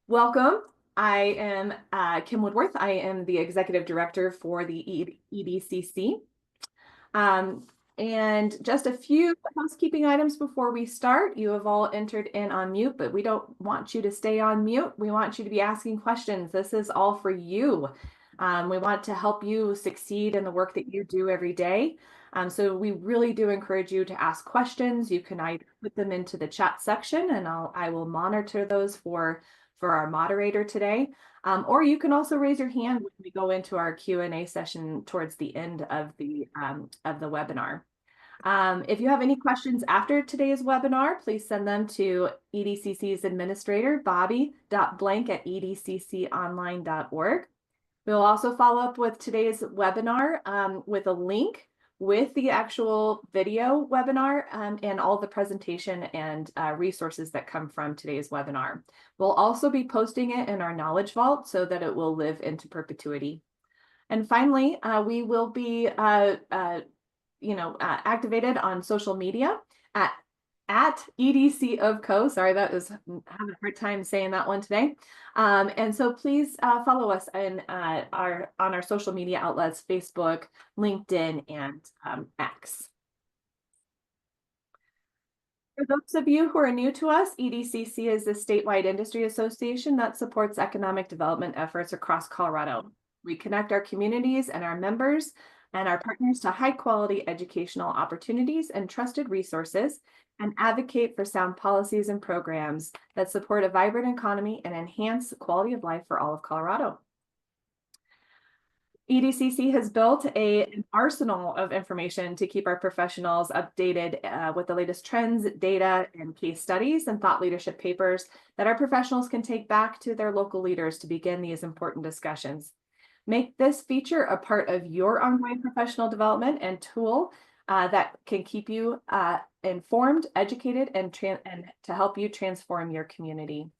Welcome. I am Kim Woodworth. I am the Executive Director for the EDCC. And just a few housekeeping items before we start. You have all entered in on mute, but we don't want you to stay on mute. We want you to be asking questions. This is all for you. We want to help you succeed in the work that you do every day. So we really do encourage you to ask questions. You can either put them into the chat section, and I will monitor those for our moderator today. Or you can also raise your hand when we go into our Q&A session towards the end of the webinar. If you have any questions after today's webinar, please send them to EDCC's administrator, bobby.blank@edcconline.org. We'll also follow up with today's webinar with a link with the actual video webinar and all the presentation and resources that come from today's webinar. We'll also be posting it in our Knowledge Vault so that it will live into perpetuity. And finally, we will be activated on social media at EDC of Co. Sorry, that was having a hard time saying that one today. And so please follow us on our social media outlets, Facebook, LinkedIn, and X. For those of you who are new to us, EDCC is a statewide industry association that supports economic development efforts across Colorado. We connect our communities and our members and our partners to high quality educational opportunities and trusted resources, and advocate for sound policies and programs that support a vibrant economy and enhance the quality of life for all of Colorado. EDCC has built an arsenal of information to keep our professionals updated with the latest trends, data, and case studies and thought leadership papers that our professionals can take back to their local leaders to begin these important discussions. Make this feature a part of your ongoing professional development and tool that can keep you informed, educated, and to help you transform your community.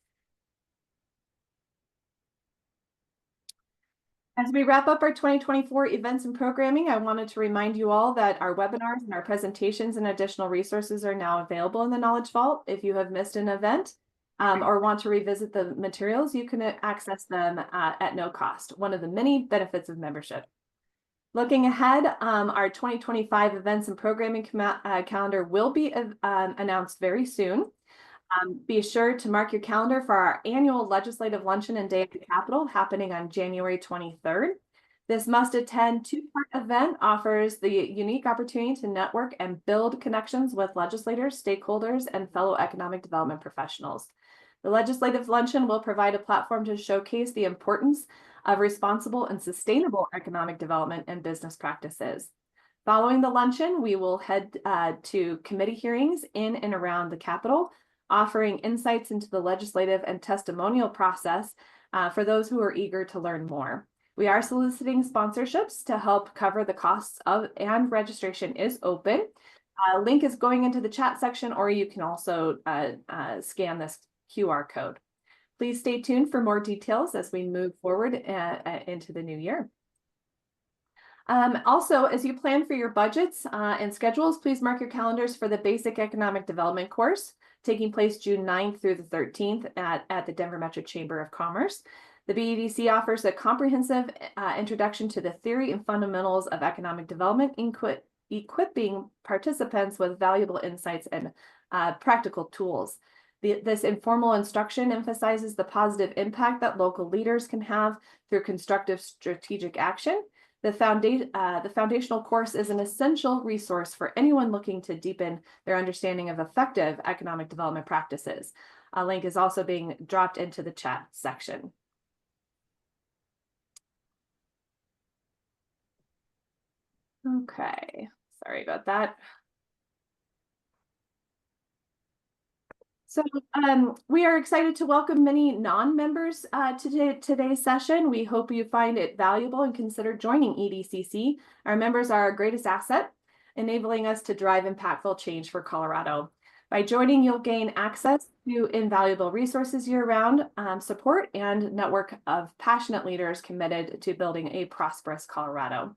As we wrap up our 2024 events and programming, I wanted to remind you all that our webinars and our presentations and additional resources are now available in the Knowledge Vault. If you have missed an event or want to revisit the materials, you can access them at no cost, one of the many benefits of membership. Looking ahead, our 2025 events and programming calendar will be announced very soon. Be sure to mark your calendar for our annual Legislative Luncheon and Day at the Capitol happening on January 23rd. This must-attend two-part event offers the unique opportunity to network and build connections with legislators, stakeholders, and fellow economic development professionals. The Legislative Luncheon will provide a platform to showcase the importance of responsible and sustainable economic development and business practices. Following the luncheon, we will head to committee hearings in and around the Capitol, offering insights into the legislative and testimonial process for those who are eager to learn more. We are soliciting sponsorships to help cover the costs of, and registration is open. Link is going into the chat section, or you can also scan this QR code. Please stay tuned for more details as we move forward into the new year. Also, as you plan for your budgets and schedules, please mark your calendars for the Basic Economic Development course taking place June 9th through the 13th at the Denver Metro Chamber of Commerce. The BEDC offers a comprehensive introduction to the theory and fundamentals of economic development, equipping participants with valuable insights and practical tools. This informal instruction emphasizes the positive impact that local leaders can have through constructive strategic action. The foundational course is an essential resource for anyone looking to deepen their understanding of effective economic development practices. A link is also being dropped into the chat section. Okay, sorry about that. So we are excited to welcome many non-members to today's session. We hope you find it valuable and consider joining EDCC. Our members are our greatest asset, enabling us to drive impactful change for Colorado. By joining, you'll gain access to invaluable resources year-round, support, and network of passionate leaders committed to building a prosperous Colorado.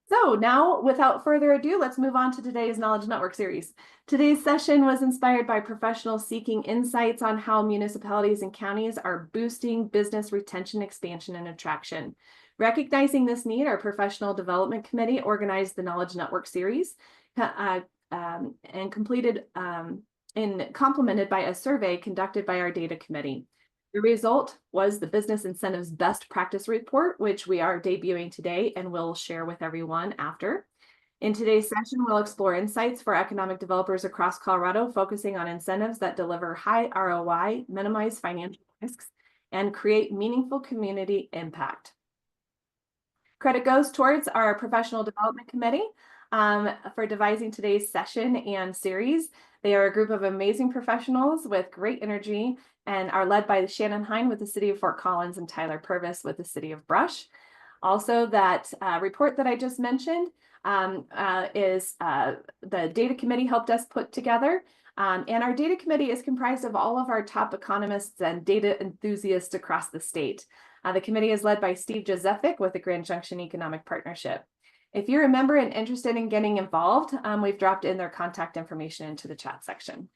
So So now, without further ado, let's move on to today's Knowledge Network series. Today's session was inspired by professionals seeking insights on how municipalities and counties are boosting business retention, expansion, and attraction. Recognizing this need, our Professional Development Committee organized the Knowledge Network series and complemented by a survey conducted by our Data Committee. The result was the Business Incentives Best Practice Report, which we are debuting today and will share with everyone after. In today's session, we'll explore insights for economic developers across Colorado, focusing on incentives that deliver high ROI, minimize financial risks, and create meaningful community impact. Credit goes towards our Professional Development Committee for devising today's session and series. They are a group of amazing professionals with great energy and are led by Shannon Hine with the City of Fort Collins and Tyler Purvis with the City of Brush. Also, that report that I just mentioned is the Data Committee helped us put together. And our Data Committee is comprised of all of our top economists and data enthusiasts across the state. The committee is led by Steve Jozefik with the Grand Junction Economic Partnership. If you're a member and interested in getting involved, we've dropped in their contact information into the chat section.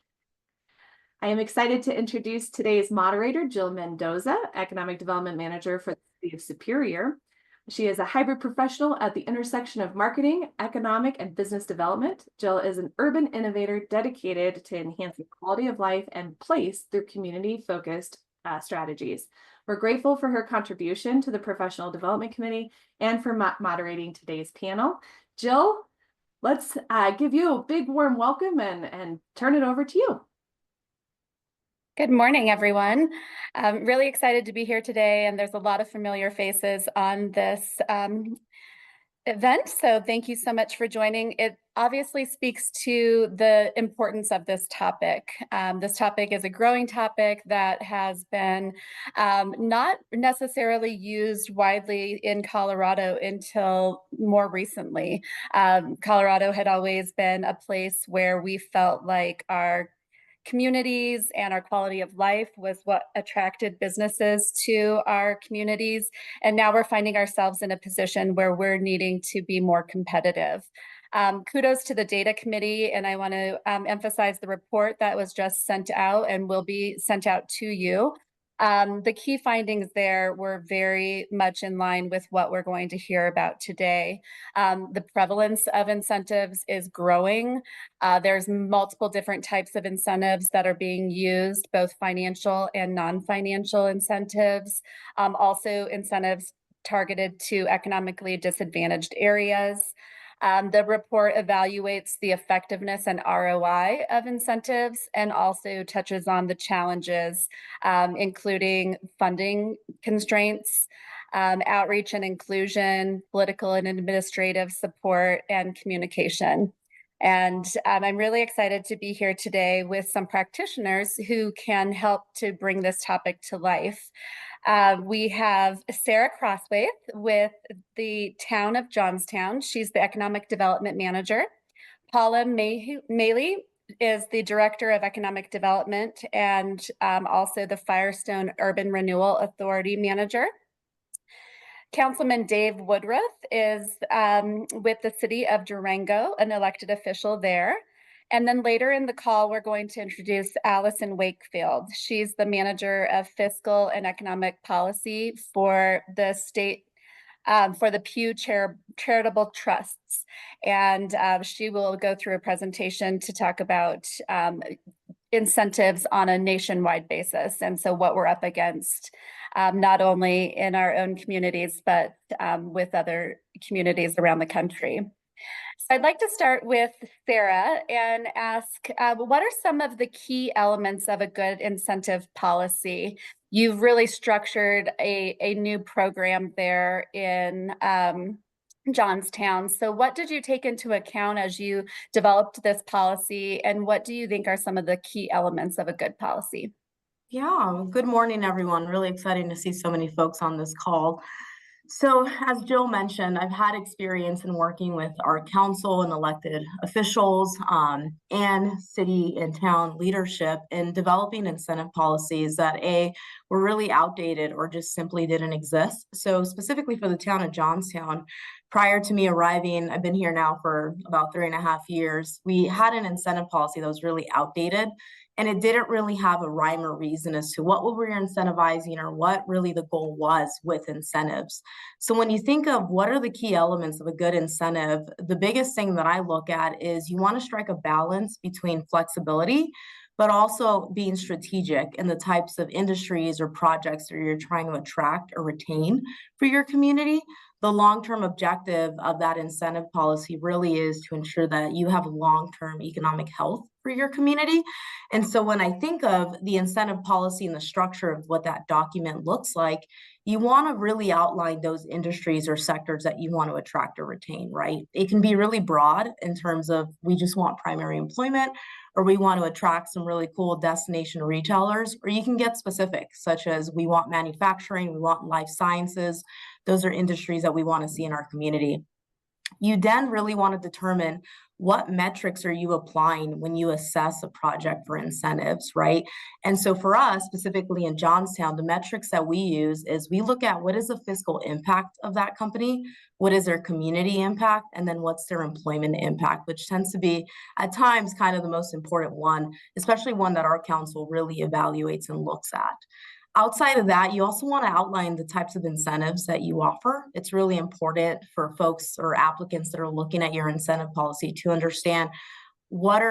I am excited to introduce today's moderator, Jill Mendoza, Economic Development Manager for the City of Superior. She is a hybrid professional at the intersection of marketing, economic, and business development. Jill is an urban innovator dedicated to enhancing quality of life and place through community-focused strategies. We're grateful for her contribution to the Professional Development Committee and for moderating today's panel. Jill, let's give you a big warm welcome and turn it over to you. Good morning, everyone. I'm really excited to be here today, and there's a lot of familiar faces on this event, so thank you so much for joining. It obviously speaks to the importance of this topic. This topic is a growing topic that has been not necessarily used widely in Colorado until more recently. Colorado had always been a place where we felt like our communities and our quality of life was what attracted businesses to our communities. And now we're finding ourselves in a position where we're needing to be more competitive. Kudos to the Data Committee, and I want to emphasize the report that was just sent out and will be sent out to you. The key findings there were very much in line with what we're going to hear about today. The prevalence of incentives is growing. There's multiple different types of incentives that are being used, both financial and non-financial incentives. Also incentives targeted to economically disadvantaged areas. The report evaluates the effectiveness and ROI of incentives and also touches on the challenges, including funding constraints, outreach and inclusion, political and administrative support, and communication. And I'm really excited to be here today with some practitioners who can help to bring this topic to life. We have Sarah Crosswaith with the town of Johnstown. She's the Economic Development Manager. Paula Maley is the Director of Economic Development and also the Firestone Urban Renewal Authority Manager. Councilman Dave Woodruff is with the City of Durango, an elected official there. And then later in the call, we're going to introduce Allison Wakefield. She's the Manager of Fiscal and Economic Policy for the state, for the Pew Charitable Trusts. And she will go through a presentation to talk about incentives on a nationwide basis. And so what we're up against, not only in our own communities, but with other communities around the country. So I'd like to start with Sarah and ask, what are some of the key elements of a good incentive policy? You've really structured a new program there in Johnstown. So what did you take into account as you developed this policy, and what do you think are some of the key elements of a good policy? Yeah, good morning, everyone. Really exciting to see so many folks on this call. So as Jill mentioned, I've had experience in working with our council and elected officials and city and town leadership in developing incentive policies that were really outdated or just simply didn't exist. So specifically for the town of Johnstown, prior to me arriving, I've been here now for about 3.5 years, we had an incentive policy that was really outdated, and it didn't really have a rhyme or reason as to what we were incentivizing or what really the goal was with incentives. So when you think of what are the key elements of a good incentive, the biggest thing that I look at is you want to strike a balance between flexibility, but also being strategic in the types of industries or projects that you're trying to attract or retain for your community. The long-term objective of that incentive policy really is to ensure that you have long-term economic health for your community. And so when I think of the incentive policy and the structure of what that document looks like, you want to really outline those industries or sectors that you want to attract or retain, right? It can be really broad in terms of we just want primary employment, or we want to attract some really cool destination retailers, or you can get specific, such as we want manufacturing, we want life sciences. Those are industries that we want to see in our community. You then really want to determine what metrics are you applying when you assess a project for incentives, right? And so for us, specifically in Johnstown, the metrics that we use is we look at what is the fiscal impact of that company, what is their community impact, and then what's their employment impact, which tends to be at times kind of the most important one, especially one that our council really evaluates and looks at. Outside of that, you also want to outline the types of incentives that you offer. It's really important for folks or applicants that are looking at your incentive policy to understand what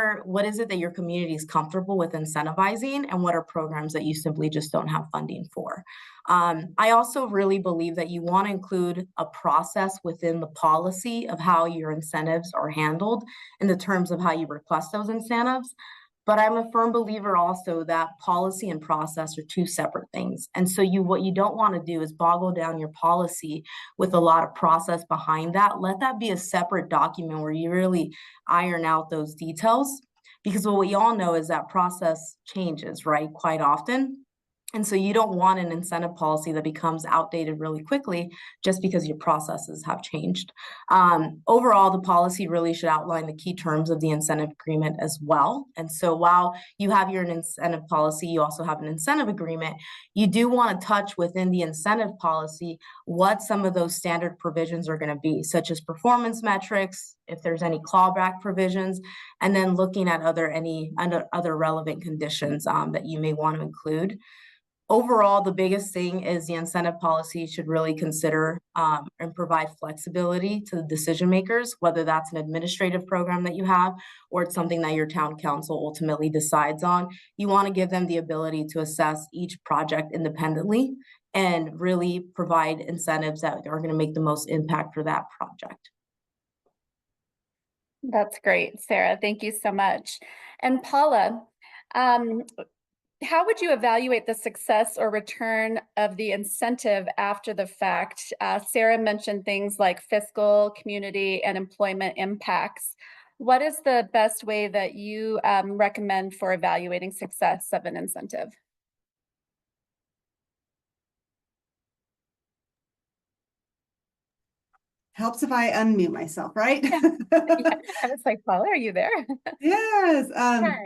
is it that your community is comfortable with incentivizing, and what are programs that you simply just don't have funding for. I also really believe that you want to include a process within the policy of how your incentives are handled in the terms of how you request those incentives. But I'm a firm believer also that policy and process are two separate things. And so what you don't want to do is boggle down your policy with a lot of process behind that. Let that be a separate document where you really iron out those details, because what we all know is that process changes, right, quite often. And so you don't want an incentive policy that becomes outdated really quickly just because your processes have changed. Overall, the policy really should outline the key terms of the incentive agreement as well. And so while you have your incentive policy, you also have an incentive agreement. You do want to touch within the incentive policy what some of those standard provisions are going to be, such as performance metrics, if there's any clawback provisions, and then looking at other relevant conditions that you may want to include. Overall, the biggest thing is the incentive policy should really consider and provide flexibility to the decision makers, whether that's an administrative program that you have or it's something that your town council ultimately decides on. You want to give them the ability to assess each project independently and really provide incentives that are going to make the most impact for that project. That's great, Sarah. Thank you so much. And Paula, how would you evaluate the success or return of the incentive after the fact? Sarah mentioned things like fiscal, community, and employment impacts. What is the best way that you recommend for evaluating success of an incentive? Helps if I unmute myself, right? Yeah. I was like, Paula, are you there? Yes. Hi.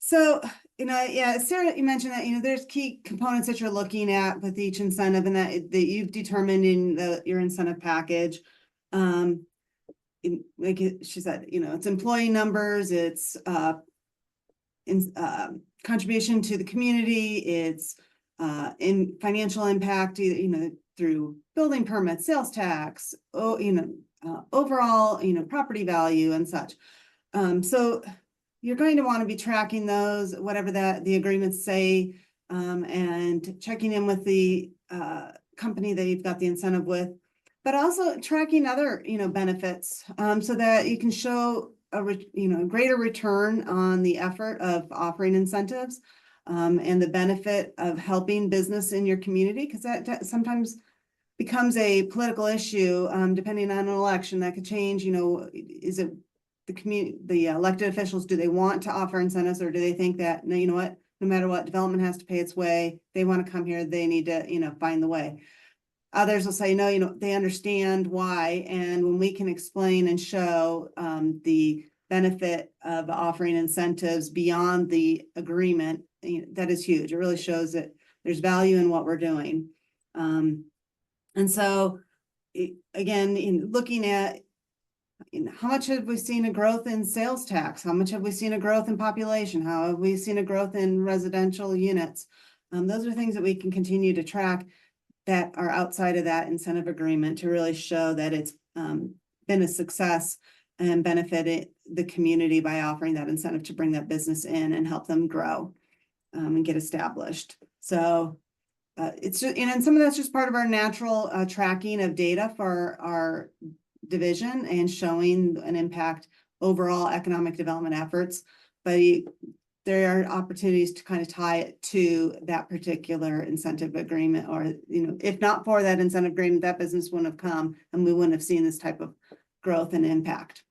So, yeah, Sarah, you mentioned that, there's key components that you're looking at with each incentive and that you've determined in your incentive package. She said, it's employee numbers, it's contribution to the community, it's in financial impact, through building permits, sales tax, overall, property value and such. So you're going to want to be tracking those, whatever the agreements say, and checking in with the company that you've got the incentive with, but also tracking other, benefits, so that you can show a greater return on the effort of offering incentives, and the benefit of helping business in your community, because that sometimes becomes a political issue, depending on an election that could change. Is it the elected officials, do they want to offer incentives, or do they think that, no, no matter what, development has to pay its way, they want to come here, they need to, find the way. Others will say, no, they understand why. And when we can explain and show the benefit of offering incentives beyond the agreement, that is huge. It really shows that there's value in what we're doing. And so again, in looking at how much have we seen a growth in sales tax? How much have we seen a growth in population? How have we seen a growth in residential units? Those are things that we can continue to track that are outside of that incentive agreement to really show that it's been a success and benefited the community by offering that incentive to bring that business in and help them grow and get established. So it's just, and some of that's just part of our natural tracking of data for our division and showing an impact overall economic development efforts. But there are opportunities to kind of tie it to that particular incentive agreement, or, if not for that incentive agreement, that business wouldn't have come and we wouldn't have seen this type of growth and impact.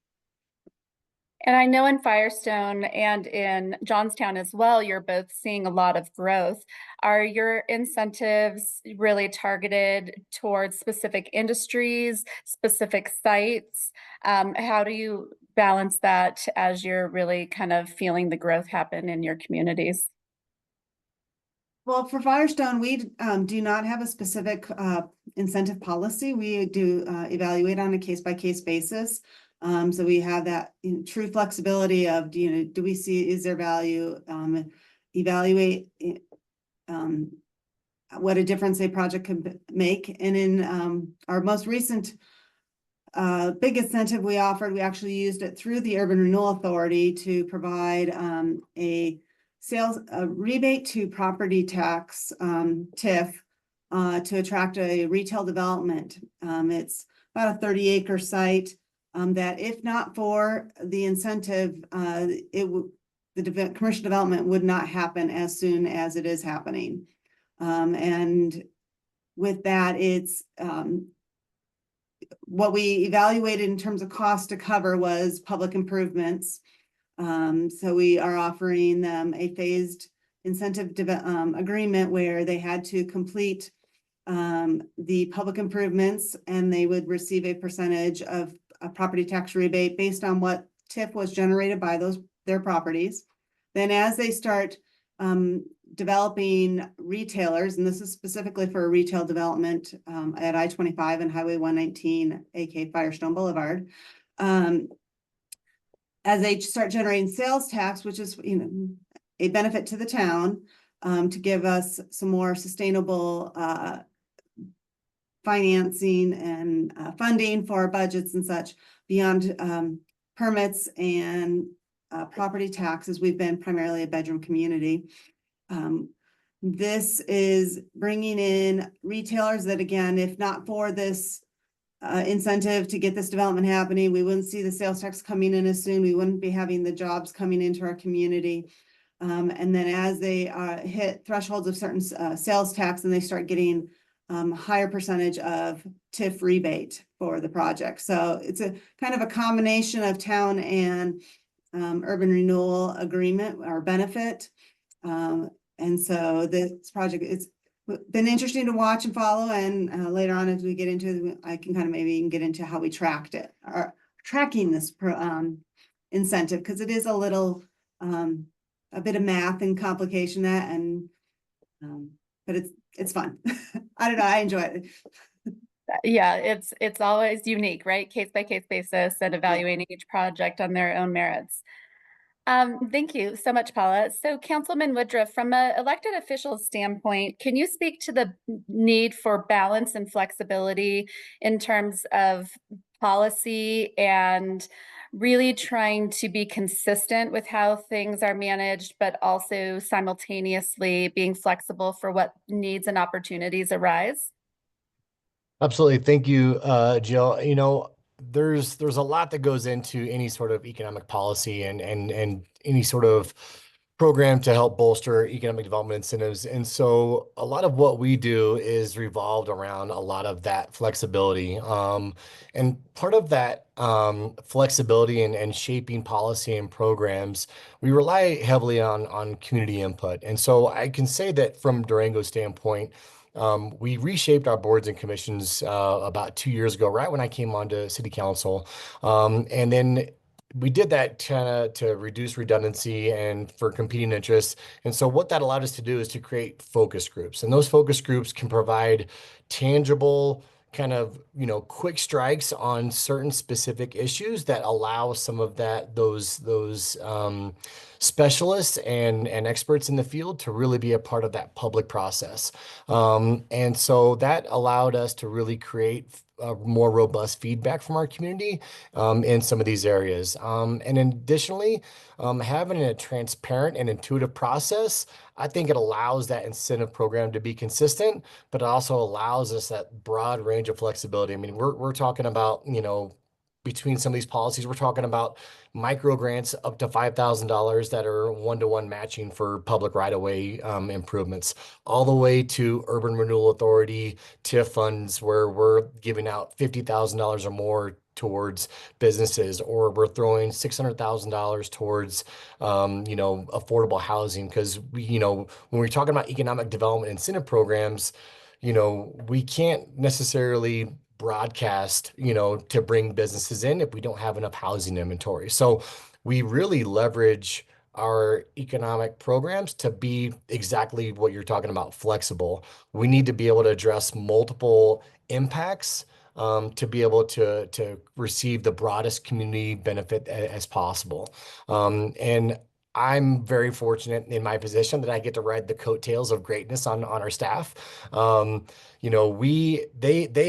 And I know in Firestone and in Johnstown as well, you're both seeing a lot of growth. Are your incentives really targeted towards specific industries, specific sites? How do you balance that as you're really kind of feeling the growth happen in your communities? Well, for Firestone, we do not have a specific incentive policy. We do evaluate on a case-by-case basis. So we have that true flexibility of, do we see, is there value, evaluate what a difference a project could make. And in our most recent big incentive we offered, we actually used it through the Urban Renewal Authority to provide a rebate to property tax, TIF, to attract a retail development. It's about a 30-acre site. That if not for the incentive, the commercial development would not happen as soon as it is happening. And with that, it's what we evaluated in terms of cost to cover was public improvements. So we are offering them a phased incentive agreement where they had to complete the public improvements, and they would receive a percentage of a property tax rebate based on what TIF was generated by their properties. Then as they start developing retailers, and this is specifically for a retail development at I-25 and Highway 119, aka Firestone Boulevard, as they start generating sales tax, which is a benefit to the town, to give us some more sustainable financing and funding for our budgets and such beyond permits and property taxes. We've been primarily a bedroom community. This is bringing in retailers that, again, if not for this incentive to get this development happening, we wouldn't see the sales tax coming in as soon. We wouldn't be having the jobs coming into our community. And then as they hit thresholds of certain sales tax, and they start getting higher percentage of TIF rebate for the project. So it's a kind of a combination of town and urban renewal agreement or benefit. And so this project, it's been interesting to watch and follow. And later on, as we get into it, I can kind of maybe even get into how we tracked it or tracking this incentive, because it is a little, a bit of math and complication that, and but it's fun. I don't know, I enjoy it. Yeah, it's always unique, right? Case by case basis and evaluating each project on their own merits. Thank you so much, Paula. So Councilman Woodruff, from an elected official standpoint, can you speak to the need for balance and flexibility in terms of policy and really trying to be consistent with how things are managed, but also simultaneously being flexible for what needs and opportunities arise? Absolutely. Thank you, Jill. There's a lot that goes into any sort of economic policy and any sort of program to help bolster economic development incentives. And so a lot of what we do is revolved around a lot of that flexibility. And part of that flexibility and shaping policy and programs, we rely heavily on community input. And so I can say that from Durango's standpoint, we reshaped our boards and commissions about 2 years ago, right when I came onto city council. And then we did that to reduce redundancy and for competing interests. And so what that allowed us to do is to create focus groups. And those focus groups can provide tangible kind of, quick strikes on certain specific issues that allow some of those specialists and experts in the field to really be a part of that public process. And so that allowed us to really create more robust feedback from our community in some of these areas. And additionally, having a transparent and intuitive process, I think it allows that incentive program to be consistent, but it also allows us that broad range of flexibility. I mean, we're talking about, between some of these policies, we're talking about micro grants up to $5,000 that are one-to-one matching for public right-of-way improvements, all the way to urban renewal authority TIF funds where we're giving out $50,000 or more towards businesses, or we're throwing $600,000 towards, affordable housing. Because when we're talking about economic development incentive programs, we can't necessarily broadcast, to bring businesses in if we don't have enough housing inventory. So we really leverage our economic programs to be exactly what you're talking about, flexible. We need to be able to address multiple impacts to be able to receive the broadest community benefit as possible. And I'm very fortunate in my position that I get to ride the coattails of greatness on our staff. They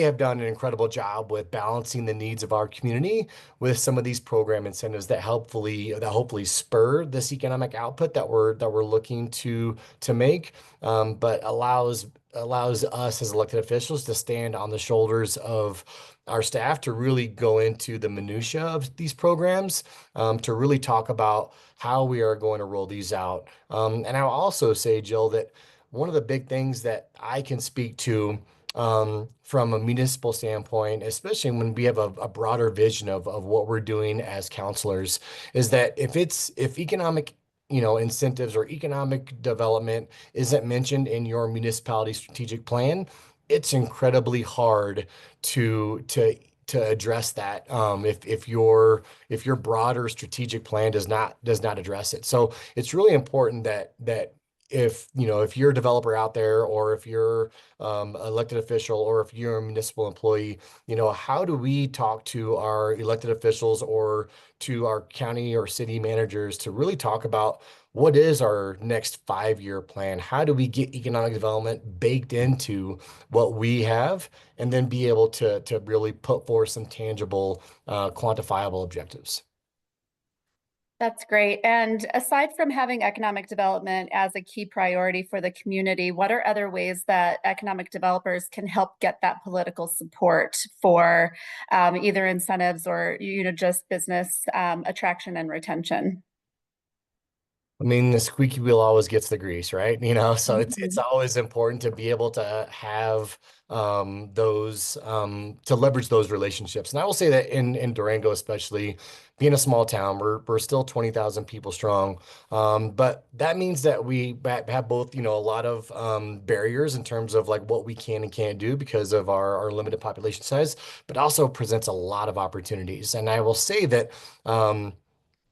have done an incredible job with balancing the needs of our community with some of these program incentives that hopefully spur this economic output that we're looking to make, but allows us as elected officials to stand on the shoulders of our staff to really go into the minutia of these programs, to really talk about how we are going to roll these out. And I'll also say, Jill, that one of the big things that I can speak to from a municipal standpoint, especially when we have a broader vision of what we're doing as counselors, is that if economic incentives or economic development isn't mentioned in your municipality strategic plan, it's incredibly hard to address that if your broader strategic plan does not address it. So it's really important that if you're a developer out there, or if you're elected official, or if you're a municipal employee, how do we talk to our elected officials or to our county or city managers to really talk about what is our next 5-year plan? How do we get economic development baked into what we have, and then be able to really put forth some tangible, quantifiable objectives? That's great. And aside from having economic development as a key priority for the community, what are other ways that economic developers can help get that political support for either incentives or just business attraction and retention? I mean, the squeaky wheel always gets the grease, right? So it's always important to be able to have those to leverage those relationships. And I will say that in Durango, especially being a small town, we're still 20,000 people strong. But that means that we have both, a lot of barriers in terms of like what we can and can't do because of our limited population size, but also presents a lot of opportunities. And I will say that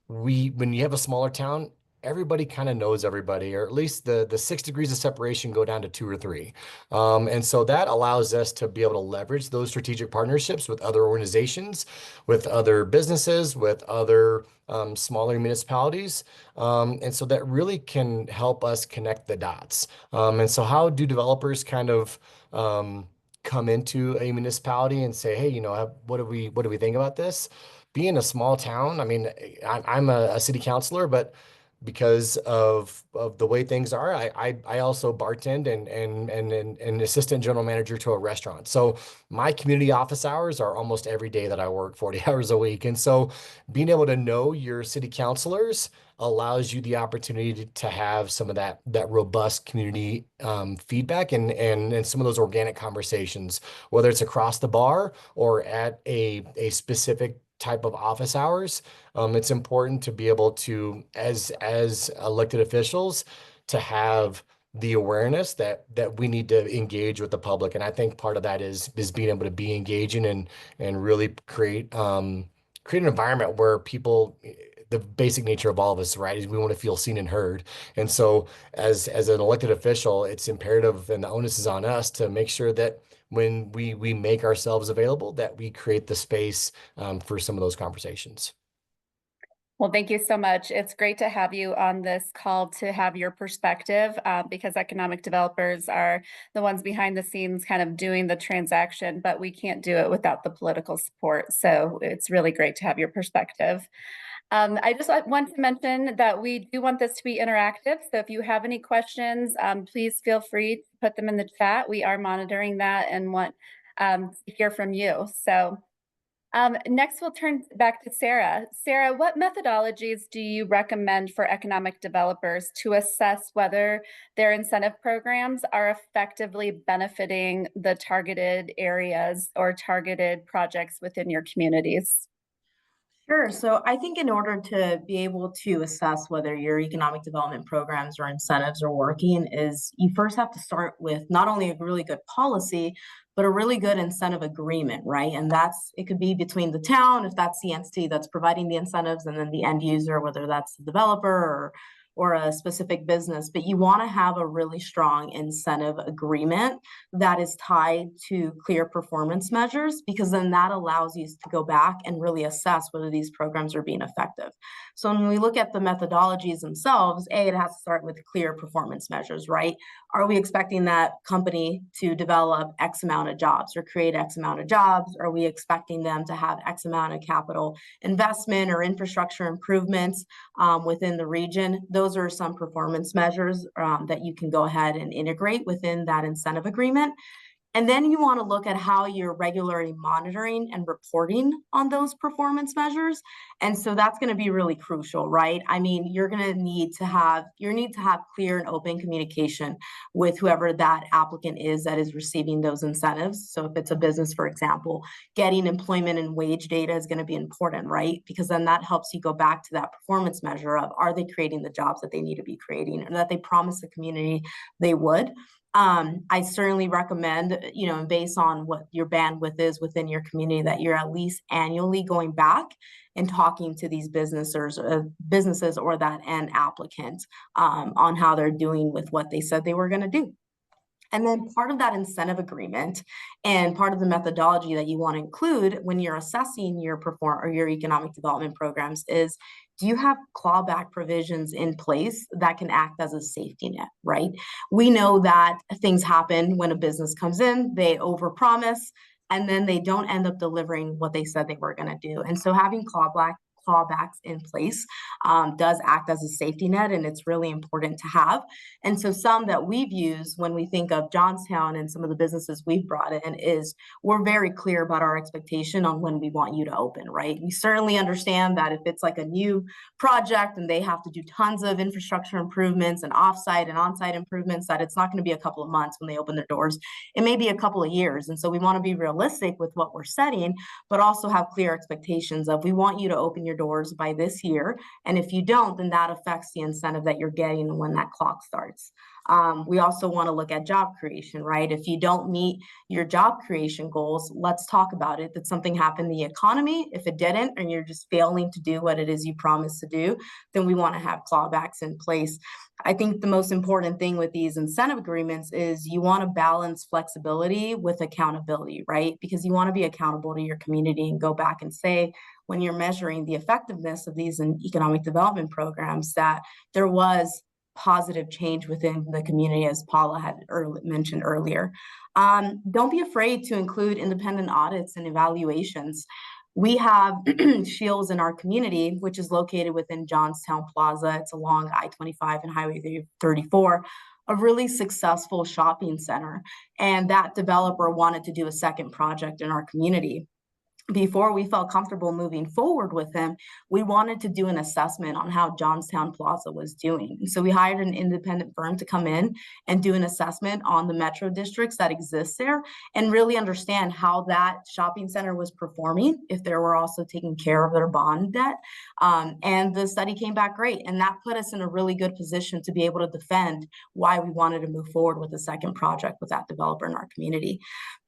when you have a smaller town, everybody kind of knows everybody, or at least the 6 degrees of separation go down to 2 or 3. And so that allows us to be able to leverage those strategic partnerships with other organizations, with other businesses, with other smaller municipalities. And so that really can help us connect the dots. And so how do developers kind of come into a municipality and say, hey, what do we think about this? Being a small town, I mean, I'm a city councilor, but because of the way things are, I also bartend and assistant general manager to a restaurant. So my community office hours are almost every day that I work 40 hours a week. And so being able to know your city councilors allows you the opportunity to have some of that robust community feedback and some of those organic conversations, whether it's across the bar or at a specific type of office hours. It's important to be able to, as elected officials, to have the awareness that we need to engage with the public. And I think part of that is being able to be engaging and really create an environment where people, the basic nature of all of us, right, is we want to feel seen and heard. And so as an elected official, it's imperative, and the onus is on us to make sure that when we make ourselves available, that we create the space for some of those conversations. Well, thank you so much. It's great to have you on this call to have your perspective because economic developers are the ones behind the scenes kind of doing the transaction, but we can't do it without the political support. So it's really great to have your perspective. I just want to mention that we do want this to be interactive. So if you have any questions, please feel free to put them in the chat. We are monitoring that and want to hear from you. So next, we'll turn back to Sarah. Sarah, what methodologies do you recommend for economic developers to assess whether their incentive programs are effectively benefiting the targeted areas or targeted projects within your communities? Sure. So I think in order to be able to assess whether your economic development programs or incentives are working is you first have to start with not only a really good policy, but a really good incentive agreement, right? And it could be between the town, if that's the entity that's providing the incentives, and then the end user, whether that's the developer or a specific business, but you want to have a really strong incentive agreement that is tied to clear performance measures, because then that allows you to go back and really assess whether these programs are being effective. So when we look at the methodologies themselves, it has to start with clear performance measures, right? Are we expecting that company to develop X amount of jobs or create X amount of jobs? Are we expecting them to have X amount of capital investment or infrastructure improvements within the region? Those are some performance measures that you can go ahead and integrate within that incentive agreement. And then you want to look at how you're regularly monitoring and reporting on those performance measures. And so that's going to be really crucial, right? I mean, you're going to need to have clear and open communication with whoever that applicant is that is receiving those incentives. So if it's a business, for example, getting employment and wage data is going to be important, right? Because then that helps you go back to that performance measure of, are they creating the jobs that they need to be creating or that they promised the community they would? I certainly recommend, based on what your bandwidth is within your community, that you're at least annually going back and talking to these businesses or that end applicant on how they're doing with what they said they were going to do. And then part of that incentive agreement and part of the methodology that you want to include when you're assessing your economic development programs is, do you have clawback provisions in place that can act as a safety net, right? We know that things happen when a business comes in, they overpromise, and then they don't end up delivering what they said they were going to do. And so having clawbacks in place does act as a safety net, and it's really important to have. And so some that we've used when we think of Johnstown and some of the businesses we've brought in is we're very clear about our expectation on when we want you to open, right? We certainly understand that if it's like a new project and they have to do tons of infrastructure improvements and offsite and onsite improvements, that it's not going to be a couple of months when they open their doors. It may be a couple of years. And so we want to be realistic with what we're setting, but also have clear expectations of, we want you to open your doors by this year. And if you don't, then that affects the incentive that you're getting when that clock starts. We also want to look at job creation, right? If you don't meet your job creation goals, let's talk about it. Did something happen in the economy? If it didn't, and you're just failing to do what it is you promised to do, then we want to have clawbacks in place. I think the most important thing with these incentive agreements is you want to balance flexibility with accountability, right? Because you want to be accountable to your community and go back and say, when you're measuring the effectiveness of these economic development programs, that there was positive change within the community, as Paula had mentioned earlier. Don't be afraid to include independent audits and evaluations. We have Shields in our community, which is located within Johnstown Plaza. It's along I-25 and Highway 34, a really successful shopping center. And that developer wanted to do a second project in our community. Before we felt comfortable moving forward with him, we wanted to do an assessment on how Johnstown Plaza was doing. So we hired an independent firm to come in and do an assessment on the metro districts that exist there and really understand how that shopping center was performing, if they were also taking care of their bond debt. And the study came back great. And that put us in a really good position to be able to defend why we wanted to move forward with a second project with that developer in our community.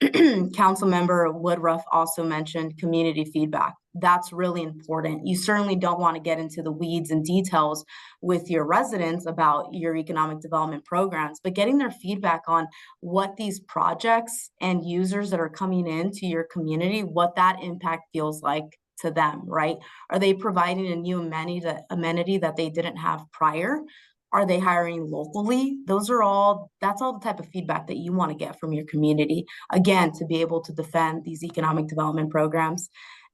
Councilmember Woodruff also mentioned and community feedback. That's really important. You certainly don't want to get into the weeds and details with your residents about your economic development programs, but getting their feedback on what these projects and users that are coming into your community, what that impact feels like to them, right? Are they providing a new amenity that they didn't have prior? Are they hiring locally? That's all the type of feedback that you want to get from your community, again, to be able to defend these economic development programs.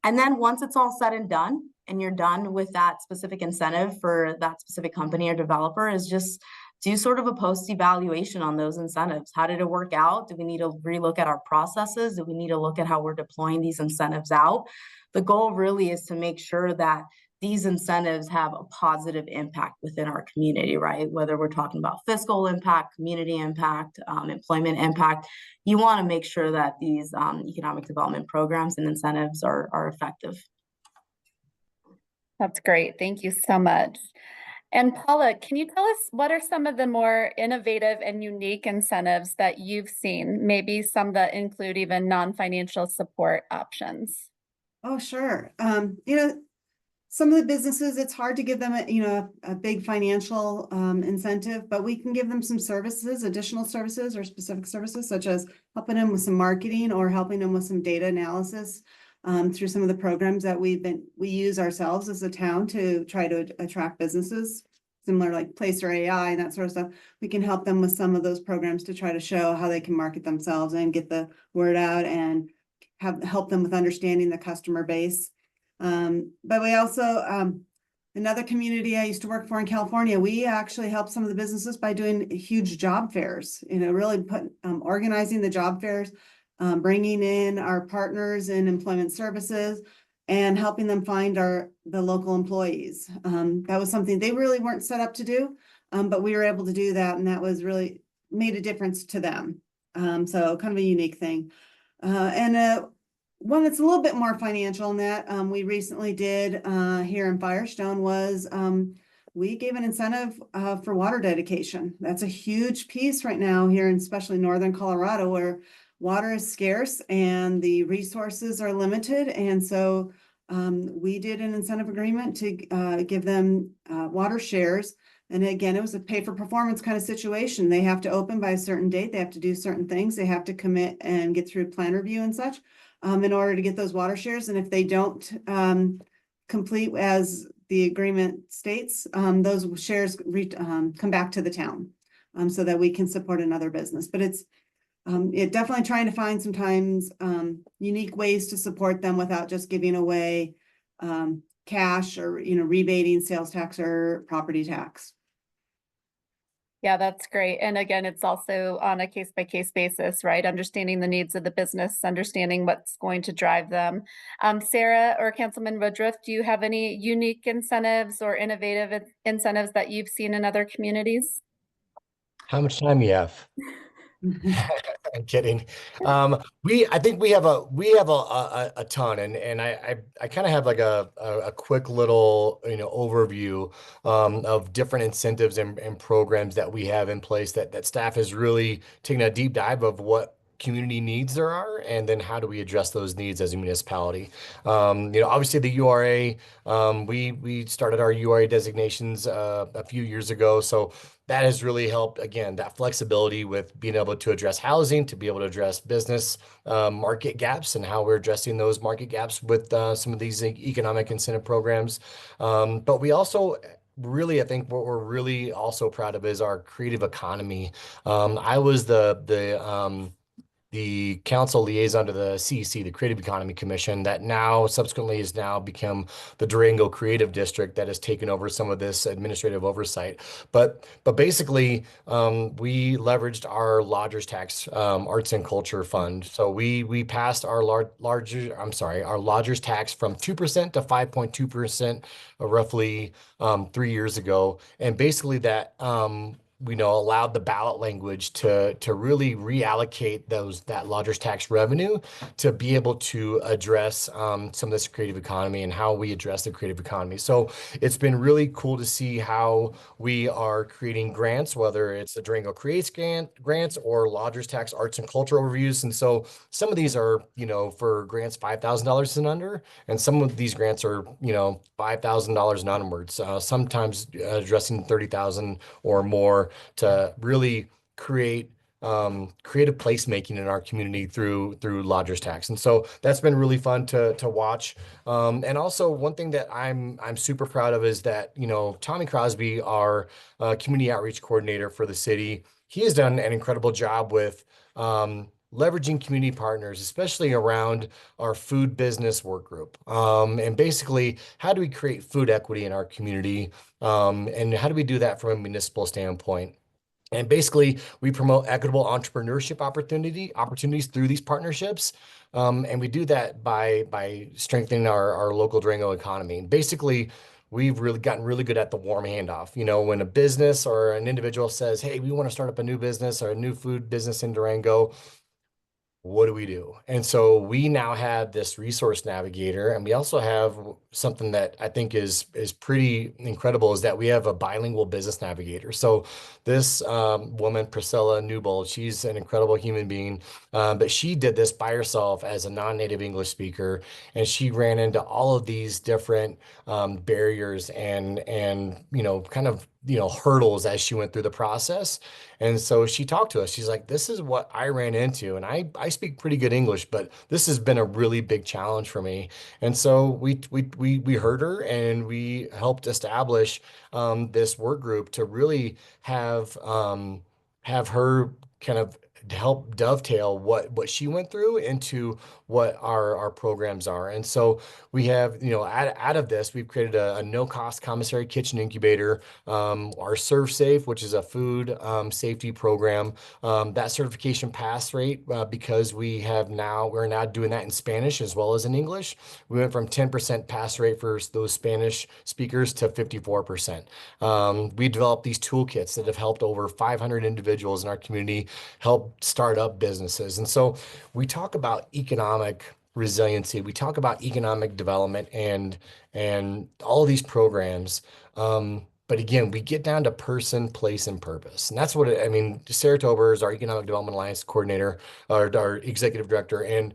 And then once it's all said and done, and you're done with that specific incentive for that specific company or developer, is just do sort of a post evaluation on those incentives. How did it work out? Do we need to relook at our processes? Do we need to look at how we're deploying these incentives out? The goal really is to make sure that these incentives have a positive impact within our community, right? Whether we're talking about fiscal impact, community impact, employment impact, you want to make sure that these economic development programs and incentives are effective. That's great. Thank you so much. And Paula, can you tell us what are some of the more innovative and unique incentives that you've seen? Maybe some that include even non-financial support options. Oh, sure. Some of the businesses, it's hard to give them a big financial incentive, but we can give them some services, additional services or specific services, such as helping them with some marketing or helping them with some data analysis through some of the programs that we use ourselves as a town to try to attract businesses, similar like Placer AI and that sort of stuff. We can help them with some of those programs to try to show how they can market themselves and get the word out and help them with understanding the customer base. But we also, another community I used to work for in California, we actually help some of the businesses by doing huge job fairs, really organizing the job fairs, bringing in our partners in employment services and helping them find the local employees. That was something they really weren't set up to do, but we were able to do that, and that was really made a difference to them. So kind of a unique thing. And one that's a little bit more financial in that we recently did here in Firestone was we gave an incentive for water dedication. That's a huge piece right now here in especially northern Colorado, where water is scarce and the resources are limited. And so we did an incentive agreement to give them water shares. And again, it was a pay for performance kind of situation. They have to open by a certain date. They have to do certain things. They have to commit and get through plan review and such in order to get those water shares. And if they don't complete as the agreement states, those shares come back to the town so that we can support another business. But it's definitely trying to find sometimes unique ways to support them without just giving away cash or rebating sales tax or property tax. Yeah, that's great. And again, it's also on a case-by-case basis, right? Understanding the needs of the business, understanding what's going to drive them. Sarah or Councilman Woodruff, do you have any unique incentives or innovative incentives that you've seen in other communities? How much time you have? I'm kidding. I think we have a ton, and I kind of have like a quick little overview of different incentives and programs that we have in place that staff is really taking a deep dive of what community needs there are, and then how do we address those needs as a municipality. Obviously the URA, we started our URA designations a few years ago, so that has really helped, again, that flexibility with being able to address housing, to be able to address business market gaps, and how we're addressing those market gaps with some of these economic incentive programs. But we also really, I think what we're really also proud of is our creative economy. I was the council liaison to the CEC, the Creative Economy Commission, that now subsequently has now become the Durango Creative District that has taken over some of this administrative oversight. But basically, we leveraged our lodgers tax, arts and culture fund. So we passed our our lodgers tax from 2% to 5.2% roughly 3 years ago, and basically that allowed the ballot language to really reallocate that lodger's tax revenue to be able to address some of this creative economy and how we address the creative economy. So it's been really cool to see how we are creating grants, whether it's the Durango Creates grants or lodger's tax arts and cultural reviews. And so some of these are, for grants $5,000 and under, and some of these grants are, $5,000 and onwards, sometimes addressing 30,000 or more to really create creative placemaking in our community through lodgers tax. And so that's been really fun to watch. And also one thing that I'm super proud of is that, Tommy Crosby, our community outreach coordinator for the city, he has done an incredible job with leveraging community partners, especially around our food business work group. And basically, how do we create food equity in our community? And how do we do that from a municipal standpoint? And basically, we promote equitable entrepreneurship opportunities through these partnerships. And we do that by strengthening our local Durango economy. And basically, we've really gotten really good at the warm handoff. When a business or an individual says, hey, we want to start up a new business or a new food business in Durango, what do we do? And so we now have this resource navigator, and we also have something that I think is pretty incredible, is that we have a bilingual business navigator. So this woman, Priscilla Newbold, she's an incredible human being, but she did this by herself as a non-native English speaker, and she ran into all of these different barriers and kind of hurdles as she went through the process. And so she talked to us. She's like, this is what I ran into. And I speak pretty good English, but this has been a really big challenge for me. And so we heard her, and we helped establish this work group to really have her kind of help dovetail what she went through into what our programs are. And so we have, out of this, we've created a no-cost commissary kitchen incubator, our Serve Safe, which is a food safety program, that certification pass rate, because we're now doing that in Spanish as well as in English. We went from 10% pass rate for those Spanish speakers to 54%. We developed these toolkits that have helped over 500 individuals in our community help start up businesses. And so we talk about economic resiliency, we talk about economic development and all of these programs. But again, we get down to person, place, and purpose. And that's what Sarah Tober is our Economic Development Alliance coordinator, our executive director, and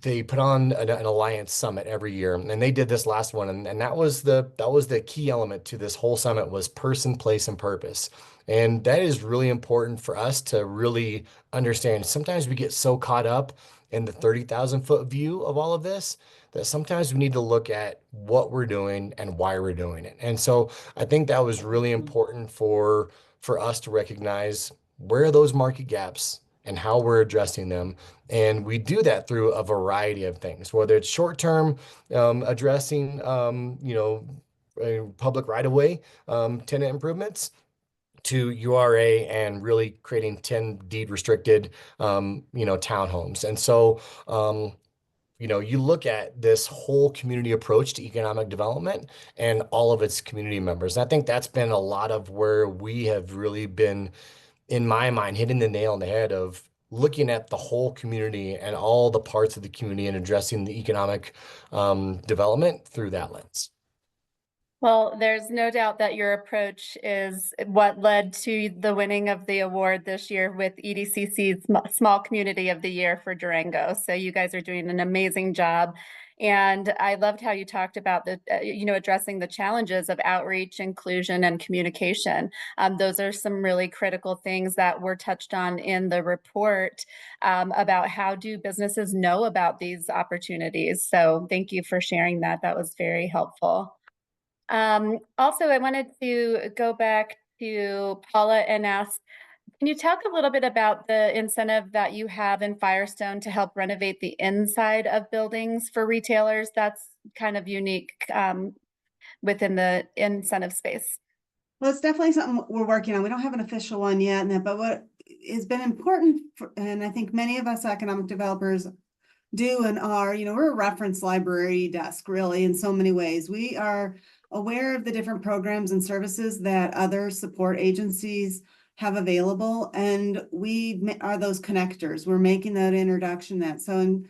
they put on an alliance summit every year, and they did this last one, and that was the key element to this whole summit, was person, place, and purpose. And that is really important for us to really understand. Sometimes we get so caught up in the 30,000-foot view of all of this that sometimes we need to look at what we're doing and why we're doing it. And so I think that was really important for us to recognize where are those market gaps and how we're addressing them. And we do that through a variety of things, whether it's short-term addressing, public right-of-way tenant improvements, to URA and really creating 10 deed restricted, townhomes. And so, you look at this whole community approach to economic development and all of its community members. And I think that's been a lot of where we have really been, in my mind, hitting the nail on the head of looking at the whole community and all the parts of the community and addressing the economic development through that lens. Well, there's no doubt that your approach is what led to the winning of the award this year with EDCC's Small Community of the Year for Durango. So you guys are doing an amazing job. And I loved how you talked about the, addressing the challenges of outreach, inclusion, and communication. Those are some really critical things that were touched on in the report about how do businesses know about these opportunities. So thank you for sharing that. That was very helpful. Also, I wanted to go back to Paula and ask, can you talk a little bit about the incentive that you have in Firestone to help renovate the inside of buildings for retailers? That's kind of unique within the incentive space. Well, it's definitely something we're working on. We don't have an official one yet, but what has been important, and I think many of us economic developers do and are, we're a reference library desk, really, in so many ways. We are aware of the different programs and services that other support agencies have available, and we are those connectors. We're making that introduction that, so in,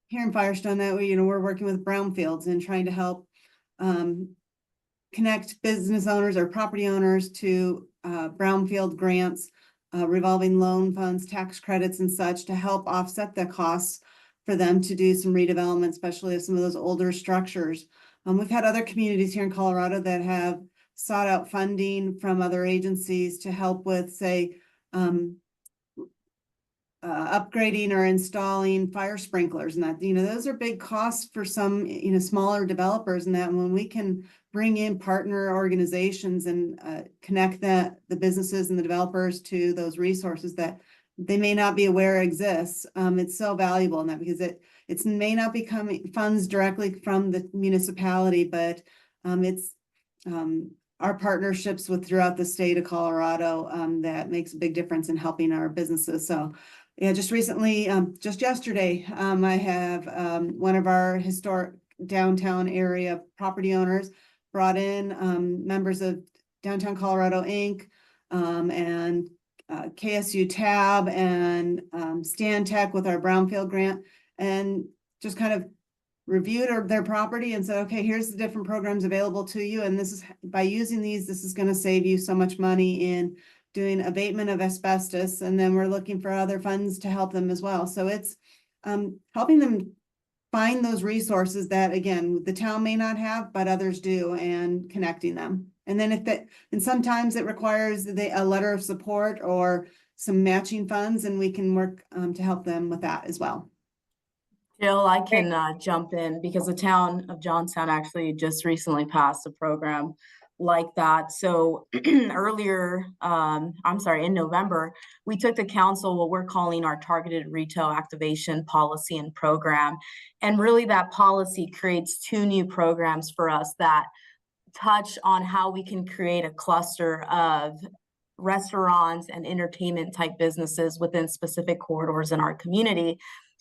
here in Firestone, that we, we're working with brownfields and trying to help connect business owners or property owners to brownfield grants, revolving loan funds, tax credits and such to help offset the costs for them to do some redevelopment, especially of some of those older structures. We've had other communities here in Colorado that have sought out funding from other agencies to help with, say, upgrading or installing fire sprinklers, and that, those are big costs for some, smaller developers, and that when we can bring in partner organizations and connect the businesses and the developers to those resources that they may not be aware exists, it's so valuable in that, because it may not be coming funds directly from the municipality, but it's our partnerships with throughout the state of Colorado that makes a big difference in helping our businesses. So yeah, just recently, just yesterday, I have one of our historic downtown area property owners brought in members of Downtown Colorado Inc. And KSU Tab and Stan Tech with our Brownfield grant, and just kind of reviewed their property and said, okay, here's the different programs available to you. And this is, by using these, this is going to save you so much money in doing abatement of asbestos. And then we're looking for other funds to help them as well. So it's helping them find those resources that, again, the town may not have, but others do, and connecting them. And then and sometimes it requires a letter of support or some matching funds, and we can work to help them with that as well. Jill, I can jump in because the town of Johnstown actually just recently passed a program like that. So earlier, in November, we took to council what we're calling our targeted retail activation policy and program. And really that policy creates 2 new programs for us that touch on how we can create a cluster of restaurants and entertainment type businesses within specific corridors in our community.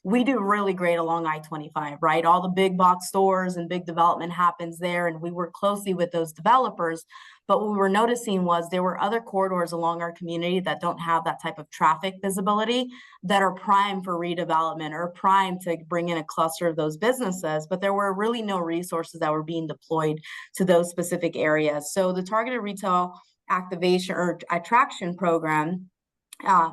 We do really great along I-25, right? All the big box stores and big development happens there, and we work closely with those developers. But what we were noticing was there were other corridors along our community that don't have that type of traffic visibility that are prime for redevelopment or prime to bring in a cluster of those businesses, but there were really no resources that were being deployed to those specific areas. So the targeted retail activation or attraction program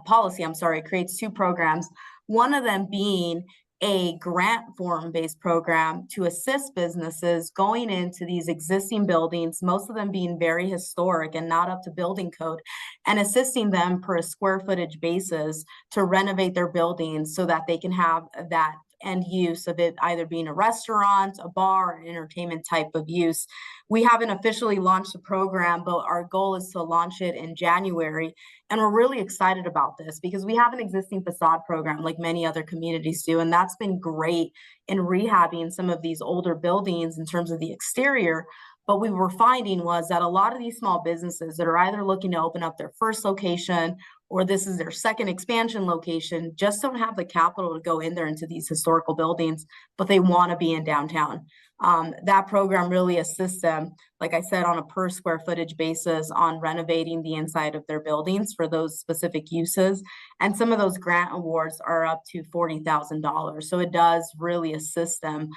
policy, creates 2 programs. One of them being a grant form-based program to assist businesses going into these existing buildings, most of them being very historic and not up to building code, and assisting them per a square footage basis to renovate their buildings so that they can have that end use of it either being a restaurant, a bar, an entertainment type of use. We haven't officially launched the program, but our goal is to launch it in January. And we're really excited about this because we have an existing facade program like many other communities do. And that's been great in rehabbing some of these older buildings in terms of the exterior. But we were finding was that a lot of these small businesses that are either looking to open up their first location or this is their second expansion location, just don't have the capital to go in there into these historical buildings, but they want to be in downtown. That program really assists them, like I said, on a per square footage basis on renovating the inside of their buildings for those specific uses. And some of those grant awards are up to $40,000. So it does really assist them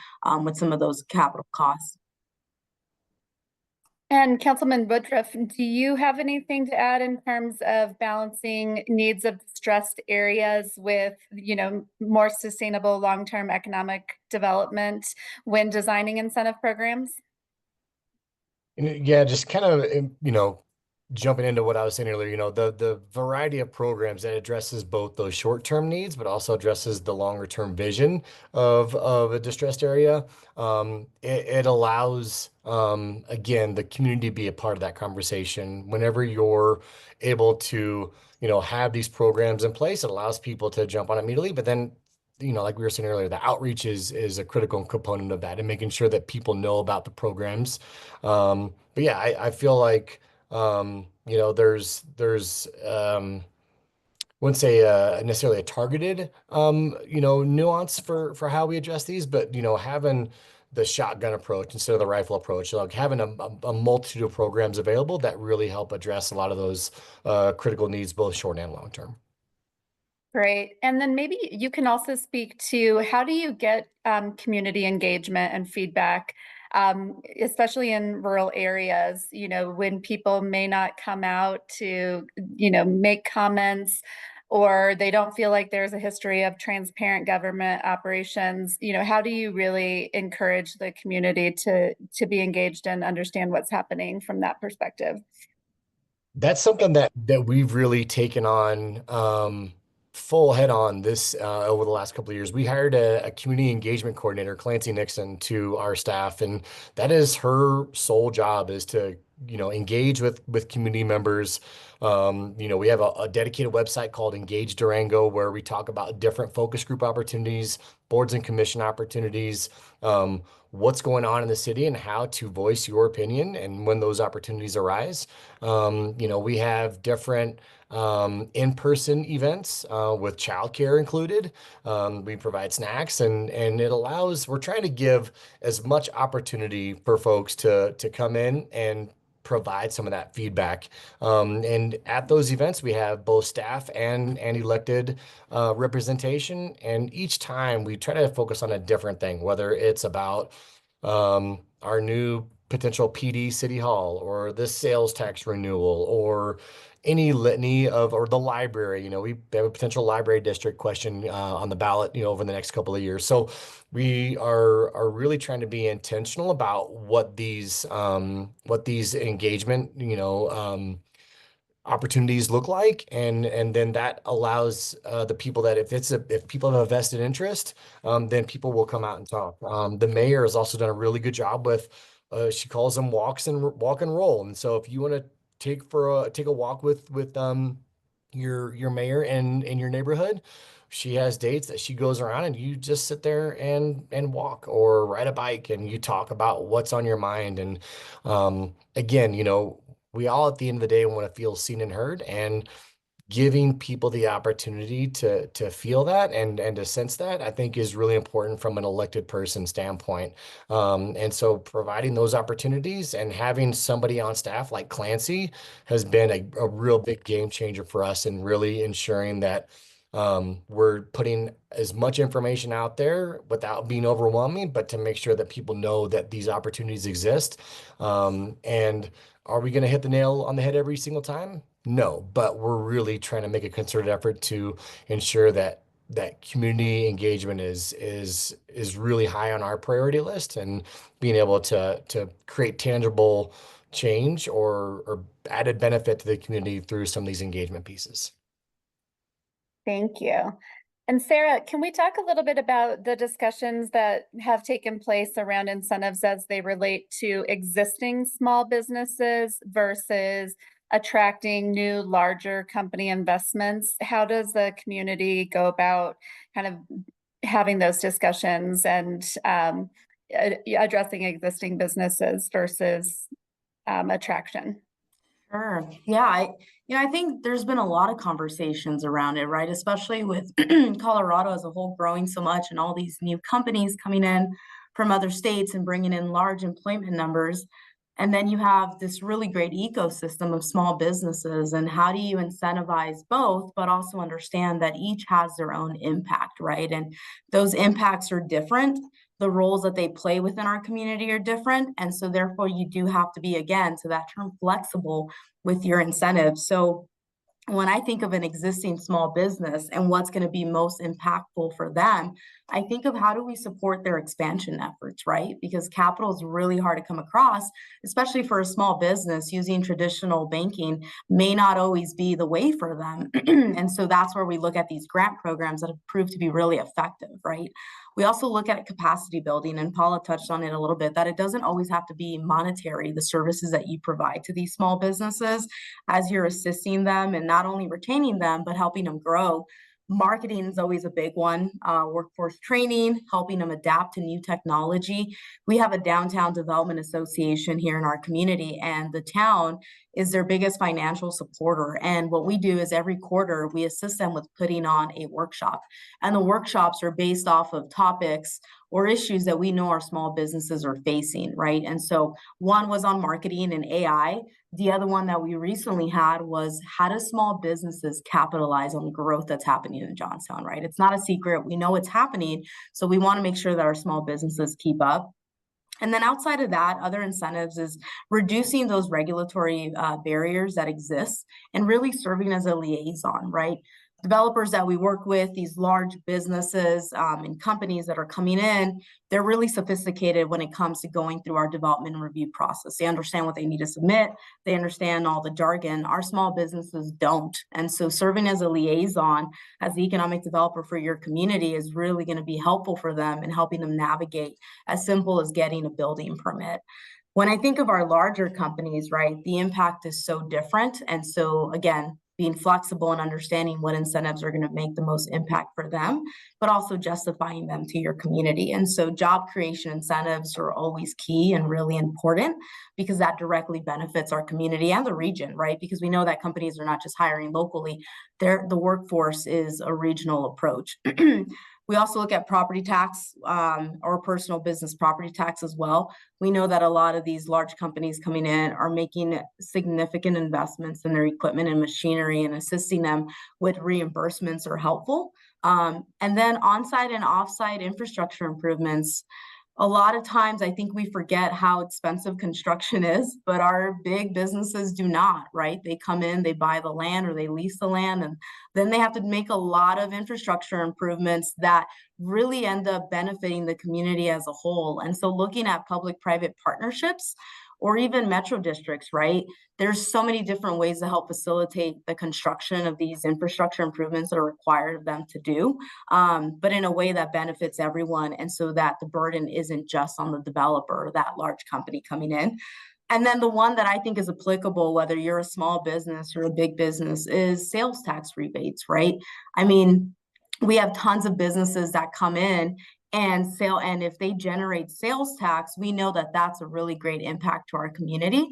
with some of those capital costs. And Councilman Woodruff, do you have anything to add in terms of balancing needs of distressed areas with, more sustainable long-term economic development when designing incentive programs? Yeah, just kind of, jumping into what I was saying earlier, the variety of programs that addresses both those short-term needs, but also addresses the longer-term vision of a distressed area. It allows, again, the community to be a part of that conversation. Whenever you're able to, have these programs in place, it allows people to jump on immediately. But then, like we were saying earlier, the outreach is a critical component of that and making sure that people know about the programs. But yeah, I feel like there's wouldn't say necessarily a targeted nuance for how we address these, but having the shotgun approach instead of the rifle approach. Like having a multitude of programs available that really help address a lot of those critical needs, both short and long term. Great. And then maybe you can also speak to how do you get community engagement and feedback, especially in rural areas, you know, when people may not come out to, you know, make comments, or they don't feel like there's a history of transparent government operations. You know, how do you really encourage the community to be engaged and understand what's happening from that perspective? That's something that we've really taken on full head on this over the last couple of years. We hired a community engagement coordinator, Clancy Nixon, to our staff, and that is her sole job, is to, you know, engage with community members. You know, we have a dedicated website called Engage Durango, where we talk about different focus group opportunities, boards and commission opportunities, what's going on in the city and how to voice your opinion and when those opportunities arise. You know, we have different in-person events with childcare included. We provide snacks, and it allows, we're trying to give as much opportunity for folks to come in and provide some of that feedback. And at those events, we have both staff and elected representation. And each time we try to focus on a different thing, whether it's about our new potential PD City Hall, or the sales tax renewal, or any litany of, or the library. You know, we have a potential library district question on the ballot, you know, over the next couple of years. So we are really trying to be intentional about what these engagement, you know, opportunities look like, and then that allows the people that if people have a vested interest, then people will come out and talk. The mayor has also done a really good job with she calls them walk and roll. And so if you want to take a walk with your mayor in your neighborhood, she has dates that she goes around, and you just sit there and walk or ride a bike, and you talk about what's on your mind. And again, you know, we all at the end of the day want to feel seen and heard, and giving people the opportunity to feel that and to sense that, I think, is really important from an elected person standpoint. And so providing those opportunities and having somebody on staff like Clancy has been a real big game changer for us, in really ensuring that we're putting as much information out there without being overwhelming, but to make sure that people know that these opportunities exist. And are we going to hit the nail on the head every single time? No, but we're really trying to make a concerted effort to ensure that community engagement is really high on our priority list, and being able to create tangible change or added benefit to the community through some of these engagement pieces. Thank you. And Sarah, can we talk a little bit about the discussions that have taken place around incentives as they relate to existing small businesses versus attracting new, larger company investments? How does the community go about kind of having those discussions and addressing existing businesses versus attraction? Sure. Yeah, I think there's been a lot of conversations around it, right? Especially with Colorado as a whole growing so much, and all these new companies coming in from other states and bringing in large employment numbers. And then you have this really great ecosystem of small businesses. And how do you incentivize both, but also understand that each has their own impact, right? And those impacts are different. The roles that they play within our community are different. And so therefore you do have to be, again, to that term, flexible with your incentives. So when I think of an existing small business and what's going to be most impactful for them, I think of how do we support their expansion efforts, right? Because capital is really hard to come across, especially for a small business. Using traditional banking may not always be the way for them. And so that's where we look at these grant programs that have proved to be really effective, right? We also look at capacity building, and Paula touched on it a little bit, that it doesn't always have to be monetary, the services that you provide to these small businesses as you're assisting them and not only retaining them, but helping them grow. Marketing is always a big one. Workforce training, helping them adapt to new technology. We have a downtown development association here in our community, and the town is their biggest financial supporter. And what we do is every quarter we assist them with putting on a workshop. And the workshops are based off of topics or issues that we know our small businesses are facing, right? And so one was on marketing and AI. The other one that we recently had was, how do small businesses capitalize on the growth that's happening in Johnstown, right? It's not a secret. We know it's happening. So we want to make sure that our small businesses keep up. And then outside of that, other incentives is reducing those regulatory barriers that exist and really serving as a liaison, right? Developers that we work with, these large businesses and companies that are coming in, they're really sophisticated when it comes to going through our development and review process. They understand what they need to submit. They understand all the jargon. Our small businesses don't. And so serving as a liaison, as the economic developer for your community, is really going to be helpful for them in helping them navigate, as simple as getting a building permit. When I think of our larger companies, right, the impact is so different. And so again, being flexible and understanding what incentives are going to make the most impact for them, but also justifying them to your community. And so job creation incentives are always key and really important, because that directly benefits our community and the region, right? Because we know that companies are not just hiring locally, the workforce is a regional approach. We also look at property tax or personal business property tax as well. We know that a lot of these large companies coming in are making significant investments in their equipment and machinery, and assisting them with reimbursements are helpful. And then on-site and off-site infrastructure improvements. A lot of times I think we forget how expensive construction is, but our big businesses do not, right? They come in, they buy the land or they lease the land, and then they have to make a lot of infrastructure improvements that really end up benefiting the community as a whole. And so looking at public-private partnerships, or even metro districts, right? There's so many different ways to help facilitate the construction of these infrastructure improvements that are required of them to do, but in a way that benefits everyone, and so that the burden isn't just on the developer or that large company coming in. And then the one that I think is applicable, whether you're a small business or a big business, is sales tax rebates, right? I mean, we have tons of businesses that come in and if they generate sales tax, we know that that's a really great impact to our community,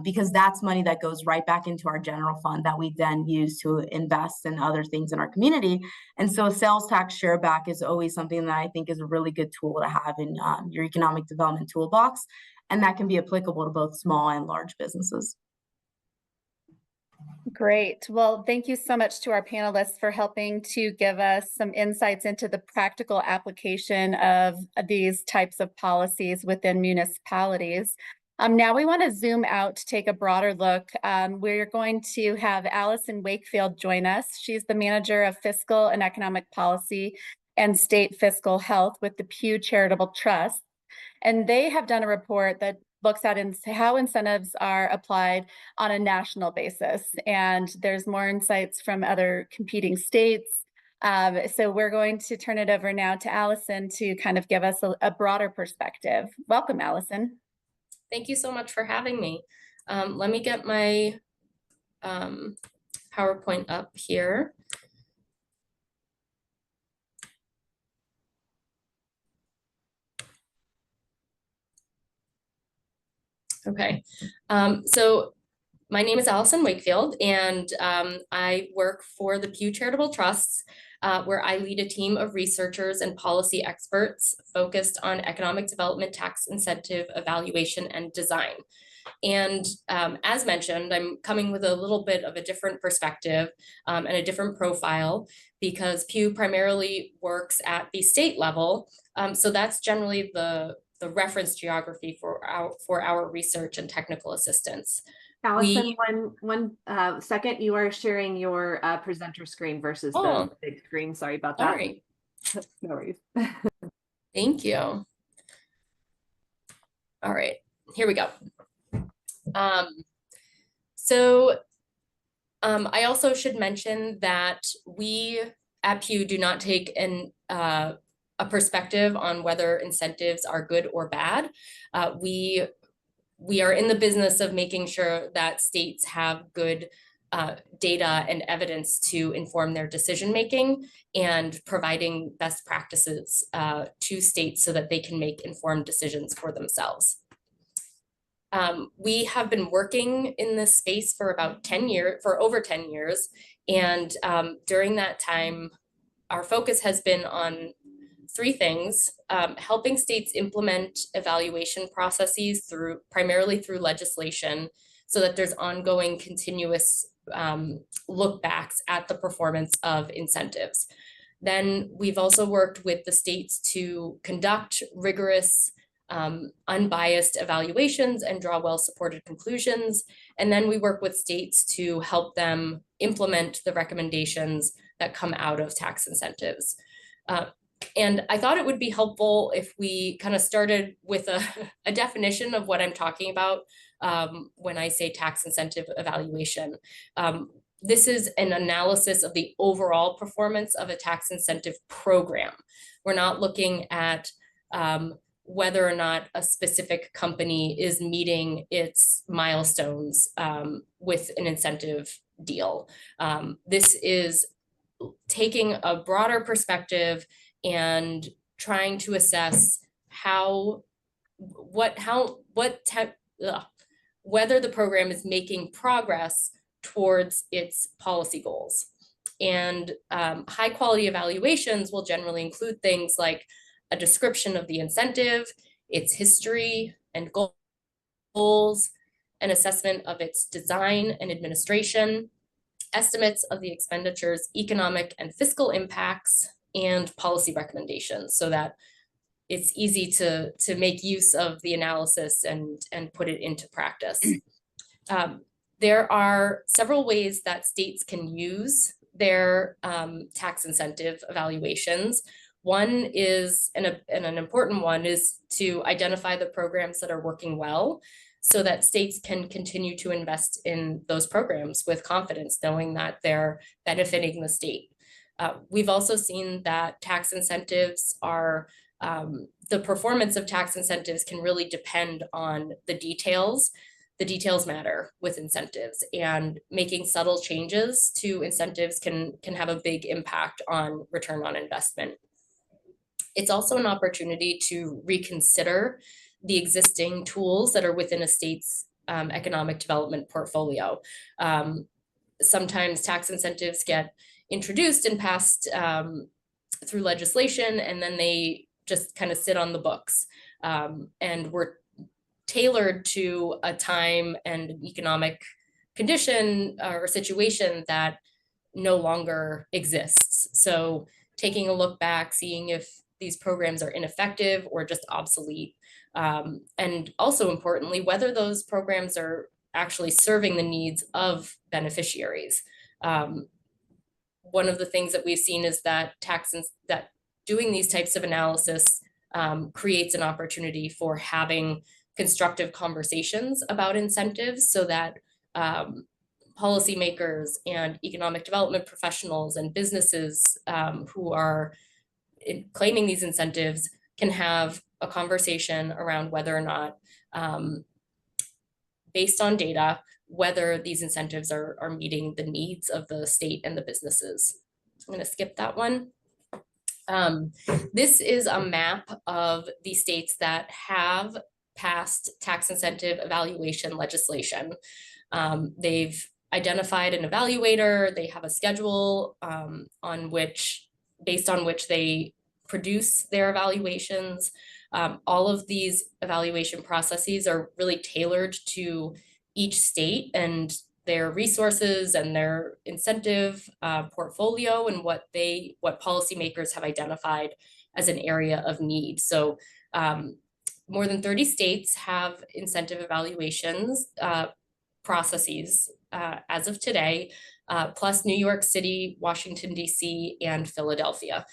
because that's money that goes right back into our general fund that we then use to invest in other things in our community. And so sales tax share back is always something that I think is a really good tool to have in your economic development toolbox, and that can be applicable to both small and large businesses. Great. Well, thank you so much to our panelists for helping to give us some insights into the practical application of these types of policies within municipalities. Now we want to zoom out to take a broader look. We're going to have Allison Wakefield join us. She's the manager of fiscal and economic policy and state fiscal health with the Pew Charitable Trust. And they have done a report that looks at how incentives are applied on a national basis. And there's more insights from other competing states. So we're going to turn it over now to Allison to kind of give us a broader perspective. Welcome, Allison. Thank you so much for having me. Let me get my PowerPoint up here. Okay, so my name is Allison Wakefield, and I work for the Pew Charitable Trusts, where I lead a team of researchers and policy experts focused on economic development, tax incentive evaluation, and design. And as mentioned, I'm coming with a little bit of a different perspective and a different profile, because Pew primarily works at the state level. So that's generally the reference geography for our research and technical assistance. Allison, one second, you are sharing your presenter screen versus the big screen. Sorry about that. Sorry. No worries. Thank you. All right, here we go. I also should mention that we at Pew do not take a perspective on whether incentives are good or bad. We are in the business of making sure that states have good data and evidence to inform their decision making, and providing best practices to states so that they can make informed decisions for themselves. We have been working in this space for about 10 years, for over 10 years. And during that time, our focus has been on three things: helping states implement evaluation processes primarily through legislation, so that there's ongoing continuous look backs at the performance of incentives. Then we've also worked with the states to conduct rigorous, unbiased evaluations and draw well-supported conclusions. And then we work with states to help them implement the recommendations that come out of tax incentives. And I thought it would be helpful if we kind of started with a definition of what I'm talking about when I say tax incentive evaluation. This is an analysis of the overall performance of a tax incentive program. We're not looking at whether or not a specific company is meeting its milestones with an incentive deal. This is taking a broader perspective and trying to assess whether the program is making progress towards its policy goals. And high quality evaluations will generally include things like a description of the incentive, its history and goals, an assessment of its design and administration, estimates of the expenditure's economic and fiscal impacts, and policy recommendations, so that it's easy to make use of the analysis and put it into practice. There are several ways that states can use their tax incentive evaluations. One is, and an important one, is to identify the programs that are working well, so that states can continue to invest in those programs with confidence, knowing that they're benefiting the state. We've also seen that tax incentives are, the performance of tax incentives can really depend on the details. The details matter with incentives, and making subtle changes to incentives can have a big impact on return on investment. It's also an opportunity to reconsider the existing tools that are within a state's economic development portfolio. Sometimes tax incentives get introduced and passed through legislation, and then they just kind of sit on the books, and we're tailored to a time and an economic condition or situation that no longer exists. So taking a look back, seeing if these programs are ineffective or just obsolete. And also importantly, whether those programs are actually serving the needs of beneficiaries. One of the things that we've seen is that that doing these types of analysis creates an opportunity for having constructive conversations about incentives, so that policymakers and economic development professionals and businesses who are claiming these incentives can have a conversation around whether or not, based on data, whether these incentives are meeting the needs of the state and the businesses. I'm going to skip that one. This is a map of the states that have passed tax incentive evaluation legislation. They've identified an evaluator, they have a schedule based on which they produce their evaluations. All of these evaluation processes are really tailored to each state and their resources and their incentive portfolio, and what policymakers have identified as an area of need. So more than 30 states have incentive evaluations processes as of today, plus New York City, Washington, DC, and Philadelphia.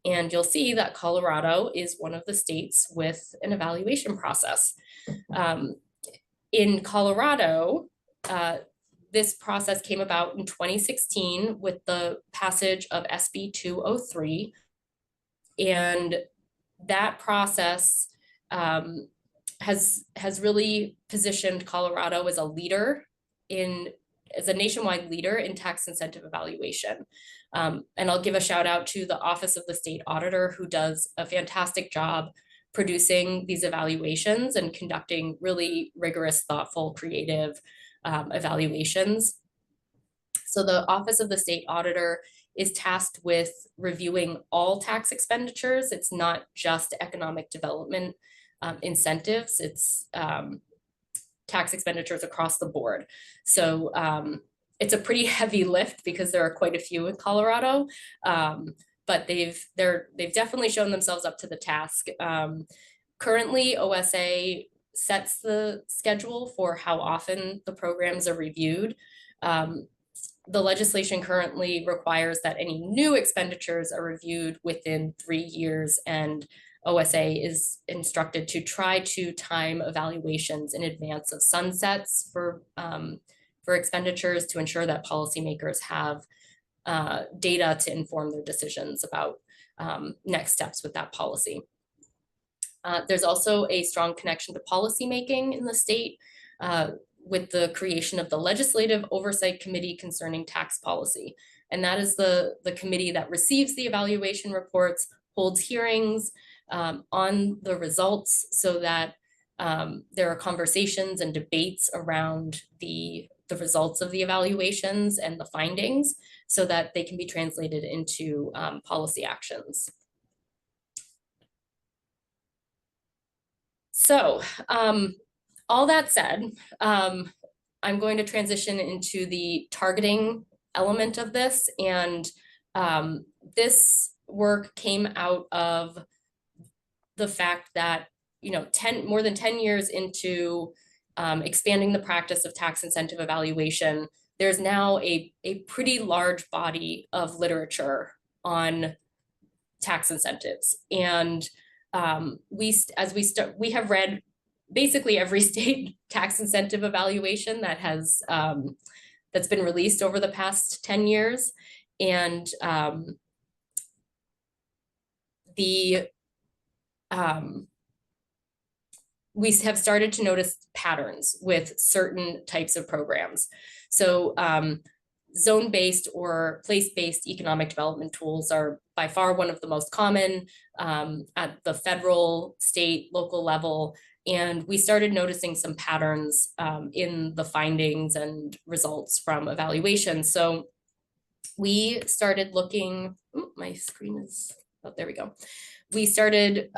And you'll see that Colorado is one of the states with an evaluation process. In Colorado, this process came about in 2016 with the passage of SB 203. And that process has really positioned Colorado as a nationwide leader in tax incentive evaluation. And I'll give a shout out to the Office of the State Auditor, who does a fantastic job producing these evaluations and conducting really rigorous, thoughtful, creative evaluations. So the Office of the State Auditor is tasked with reviewing all tax expenditures. It's not just economic development incentives, it's tax expenditures across the board. So it's a pretty heavy lift because there are quite a few in Colorado, but they've definitely shown themselves up to the task. Currently, OSA sets the schedule for how often the programs are reviewed. The legislation currently requires that any new expenditures are reviewed within 3 years, and OSA is instructed to try to time evaluations in advance of sunsets for expenditures to ensure that policymakers have data to inform their decisions about next steps with that policy. There's also a strong connection to policymaking in the state with the creation of the Legislative Oversight Committee concerning tax policy. And that is the committee that receives the evaluation reports, holds hearings on the results so that there are conversations and debates around the results of the evaluations and the findings so that they can be translated into policy actions. So all that said, I'm going to transition into the targeting element of this. And this work came out of the fact that, you know, more than 10 years into expanding the practice of tax incentive evaluation, there's now a pretty large body of literature on tax incentives. And we have read basically every state tax incentive evaluation that has that's been released over the past 10 years. And we have started to notice patterns with certain types of programs. So zone-based or place-based economic development tools are by far one of the most common at the federal, state, local level. And we started noticing some patterns in the findings and results from evaluations. So we started looking, my screen is, oh, there we go. We started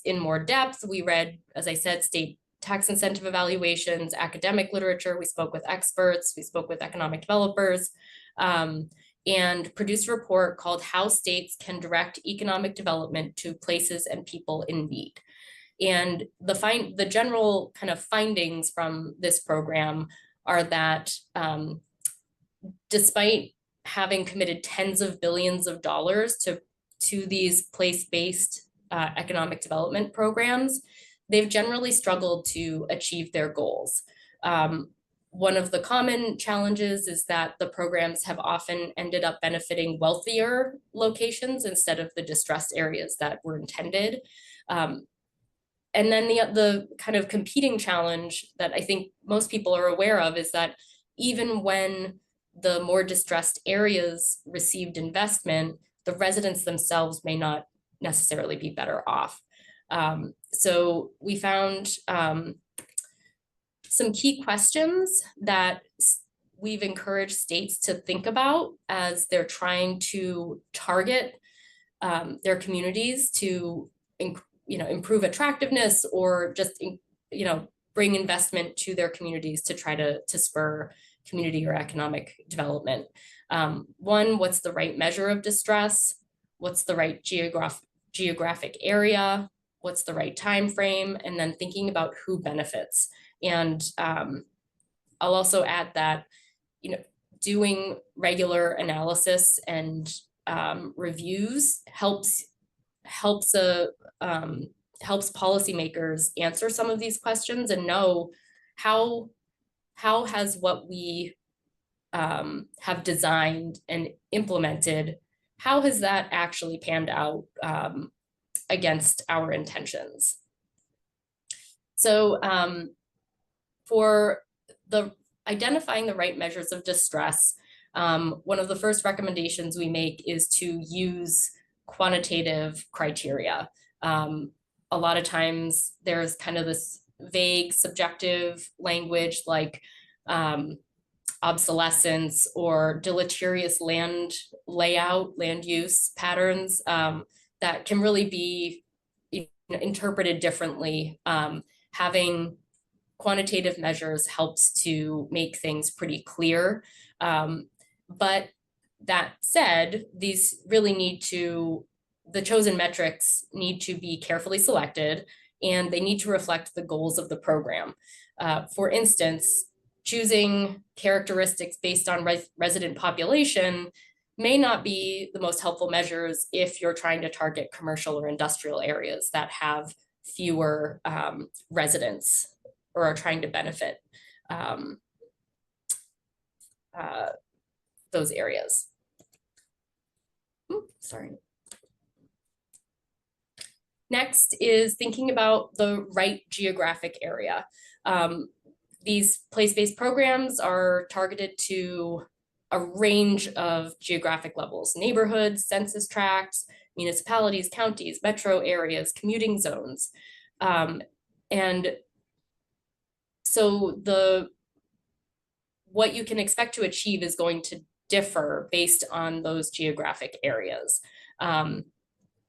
in more depth. We read, as I said, state tax incentive evaluations, academic literature. We spoke with experts. We spoke with economic developers and produced a report called How States Can Direct Economic Development to Places and People in Need. And the general kind of findings from this program are that despite having committed tens of billions of dollars to these place-based economic development programs, they've generally struggled to achieve their goals. One of the common challenges is that the programs have often ended up benefiting wealthier locations instead of the distressed areas that were intended. And then the kind of competing challenge that I think most people are aware of is that even when the more distressed areas received investment, the residents themselves may not necessarily be better off. So we found some key questions that we've encouraged states to think about as they're trying to target their communities to improve attractiveness or just bring investment to their communities to try to spur community or economic development. One, what's the right measure of distress? What's the right geographic area? What's the right time frame? And then thinking about who benefits. And I'll also add that doing regular analysis and reviews helps policymakers answer some of these questions and know how has what we have designed and implemented, how has that actually panned out against our intentions. So for identifying the right measures of distress, one of the first recommendations we make is to use quantitative criteria. A lot of times there's kind of this vague subjective language like obsolescence or deleterious land layout, land use patterns that can really be interpreted differently. Having quantitative measures helps to make things pretty clear. But that said, these really need to, the chosen metrics need to be carefully selected, and they need to reflect the goals of the program. For instance, choosing characteristics based on resident population may not be the most helpful measures if you're trying to target commercial or industrial areas that have fewer residents or are trying to benefit those areas. Oops, sorry. Next is thinking about the right geographic area. These place-based programs are targeted to a range of geographic levels: neighborhoods, census tracts, municipalities, counties, metro areas, commuting zones. And so what you can expect to achieve is going to differ based on those geographic areas.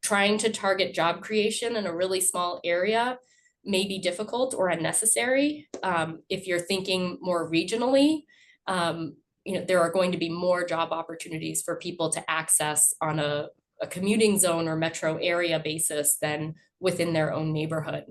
Trying to target job creation in a really small area may be difficult or unnecessary. If you're thinking more regionally, there are going to be more job opportunities for people to access on a commuting zone or metro area basis than within their own neighborhood.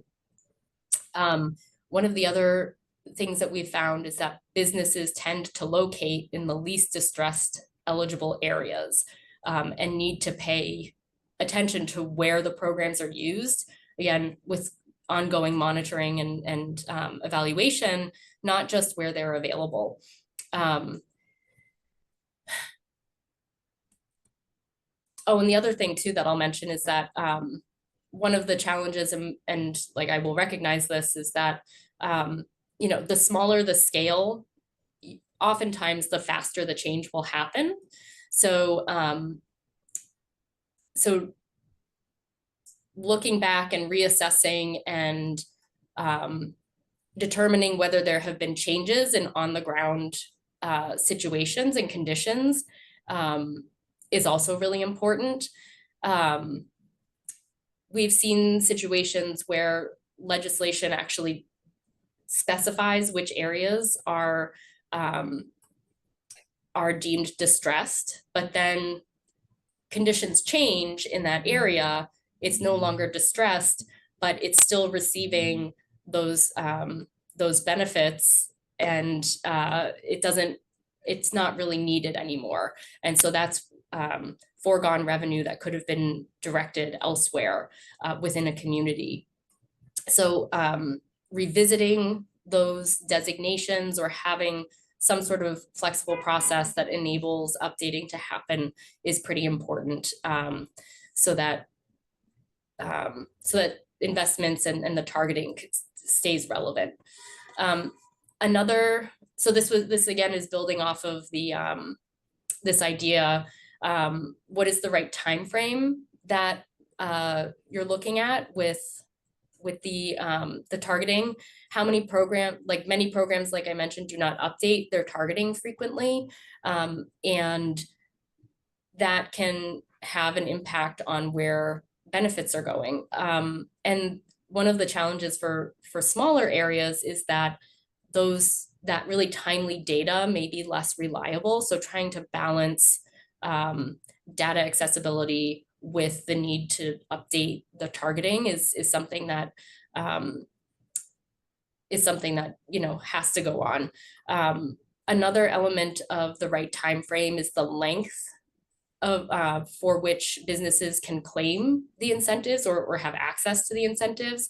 One of the other things that we've found is that businesses tend to locate in the least distressed eligible areas and need to pay attention to where the programs are used, again, with ongoing monitoring and evaluation, not just where they're available. Oh, and the other thing too that I'll mention is that one of the challenges, and like I will recognize this, is that the smaller the scale, oftentimes the faster the change will happen. So looking back and reassessing and determining whether there have been changes in on the ground situations and conditions is also really important. We've seen situations where legislation actually specifies which areas are deemed distressed, but then conditions change in that area. It's no longer distressed, but it's still receiving those benefits, and it's not really needed anymore. And so that's foregone revenue that could have been directed elsewhere within a community. So revisiting those designations or having some sort of flexible process that enables updating to happen is pretty important, so that investments and the targeting stays relevant. So this again is building off of the this idea. What is the right time frame that you're looking at with the targeting? How many many programs, like I mentioned, do not update their targeting frequently, and that can have an impact on where benefits are going. And one of the challenges for smaller areas is that that really timely data may be less reliable. So trying to balance data accessibility with the need to update the targeting is something that has to go on. Another element of the right time frame is the length of for which businesses can claim the incentives or have access to the incentives.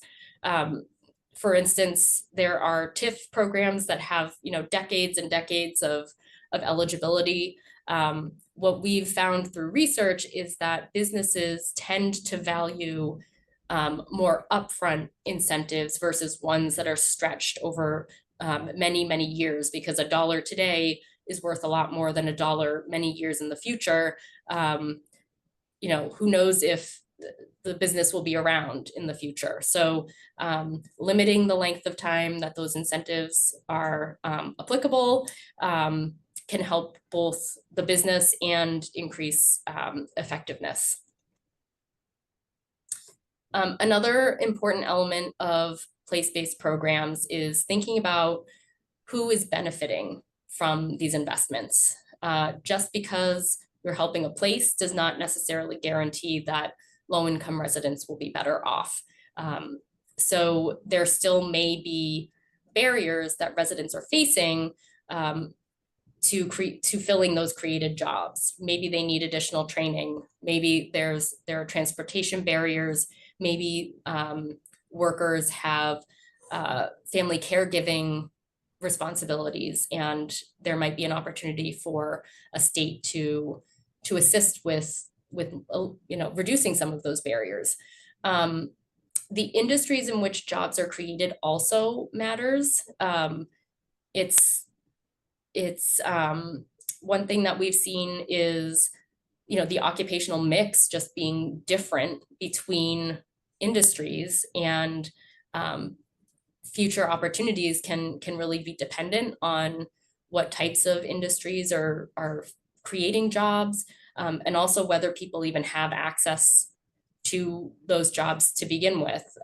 For instance, there are TIF programs that have decades and decades of eligibility. What we've found through research is that businesses tend to value more upfront incentives versus ones that are stretched over many, many years, because $1 today is worth a lot more than $1 many years in the future. Who knows if the business will be around in the future. So limiting the length of time that those incentives are applicable, can help both the business and increase effectiveness. Another important element of place-based programs is thinking about who is benefiting from these investments. Just because you're helping a place does not necessarily guarantee that low-income residents will be better off. So there still may be barriers that residents are facing to filling those created jobs. Maybe they need additional training. Maybe there are transportation barriers. Maybe workers have family caregiving responsibilities, and there might be an opportunity for a state to assist with reducing some of those barriers. The industries in which jobs are created also matters. It's one thing that we've seen is, the occupational mix just being different between industries, and future opportunities can really be dependent on what types of industries are creating jobs, and also whether people even have access to those jobs to begin with.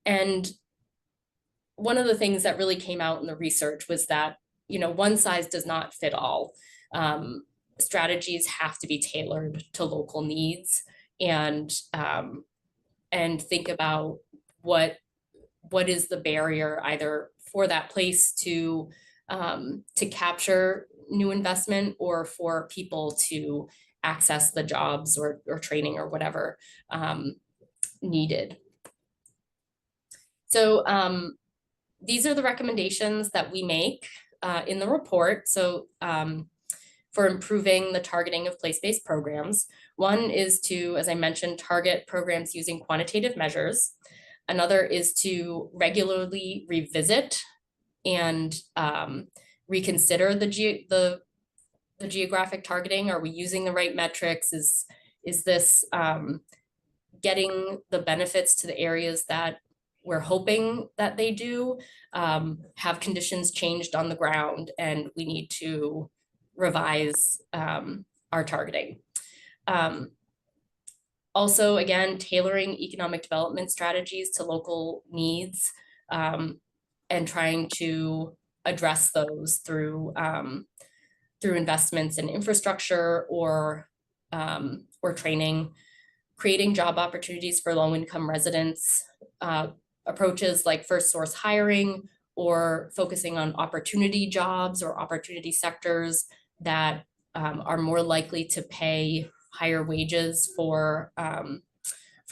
And one of the things that really came out in the research was that, one size does not fit all. Strategies have to be tailored to local needs, and think about what is the barrier either for that place to capture new investment, or for people to access the jobs or training or whatever needed. So these are the recommendations that we make in the report. So for improving the targeting of place-based programs, one is to, as I mentioned, target programs using quantitative measures. Another is to regularly revisit and reconsider the geographic targeting. Are we using the right metrics? Is this getting the benefits to the areas that we're hoping that they do? Have conditions changed on the ground, and we need to revise our targeting. Also, again, tailoring economic development strategies to local needs, and trying to address those through investments in infrastructure or training, creating job opportunities for low-income residents, approaches like first source hiring, or focusing on opportunity jobs or opportunity sectors that are more likely to pay higher wages for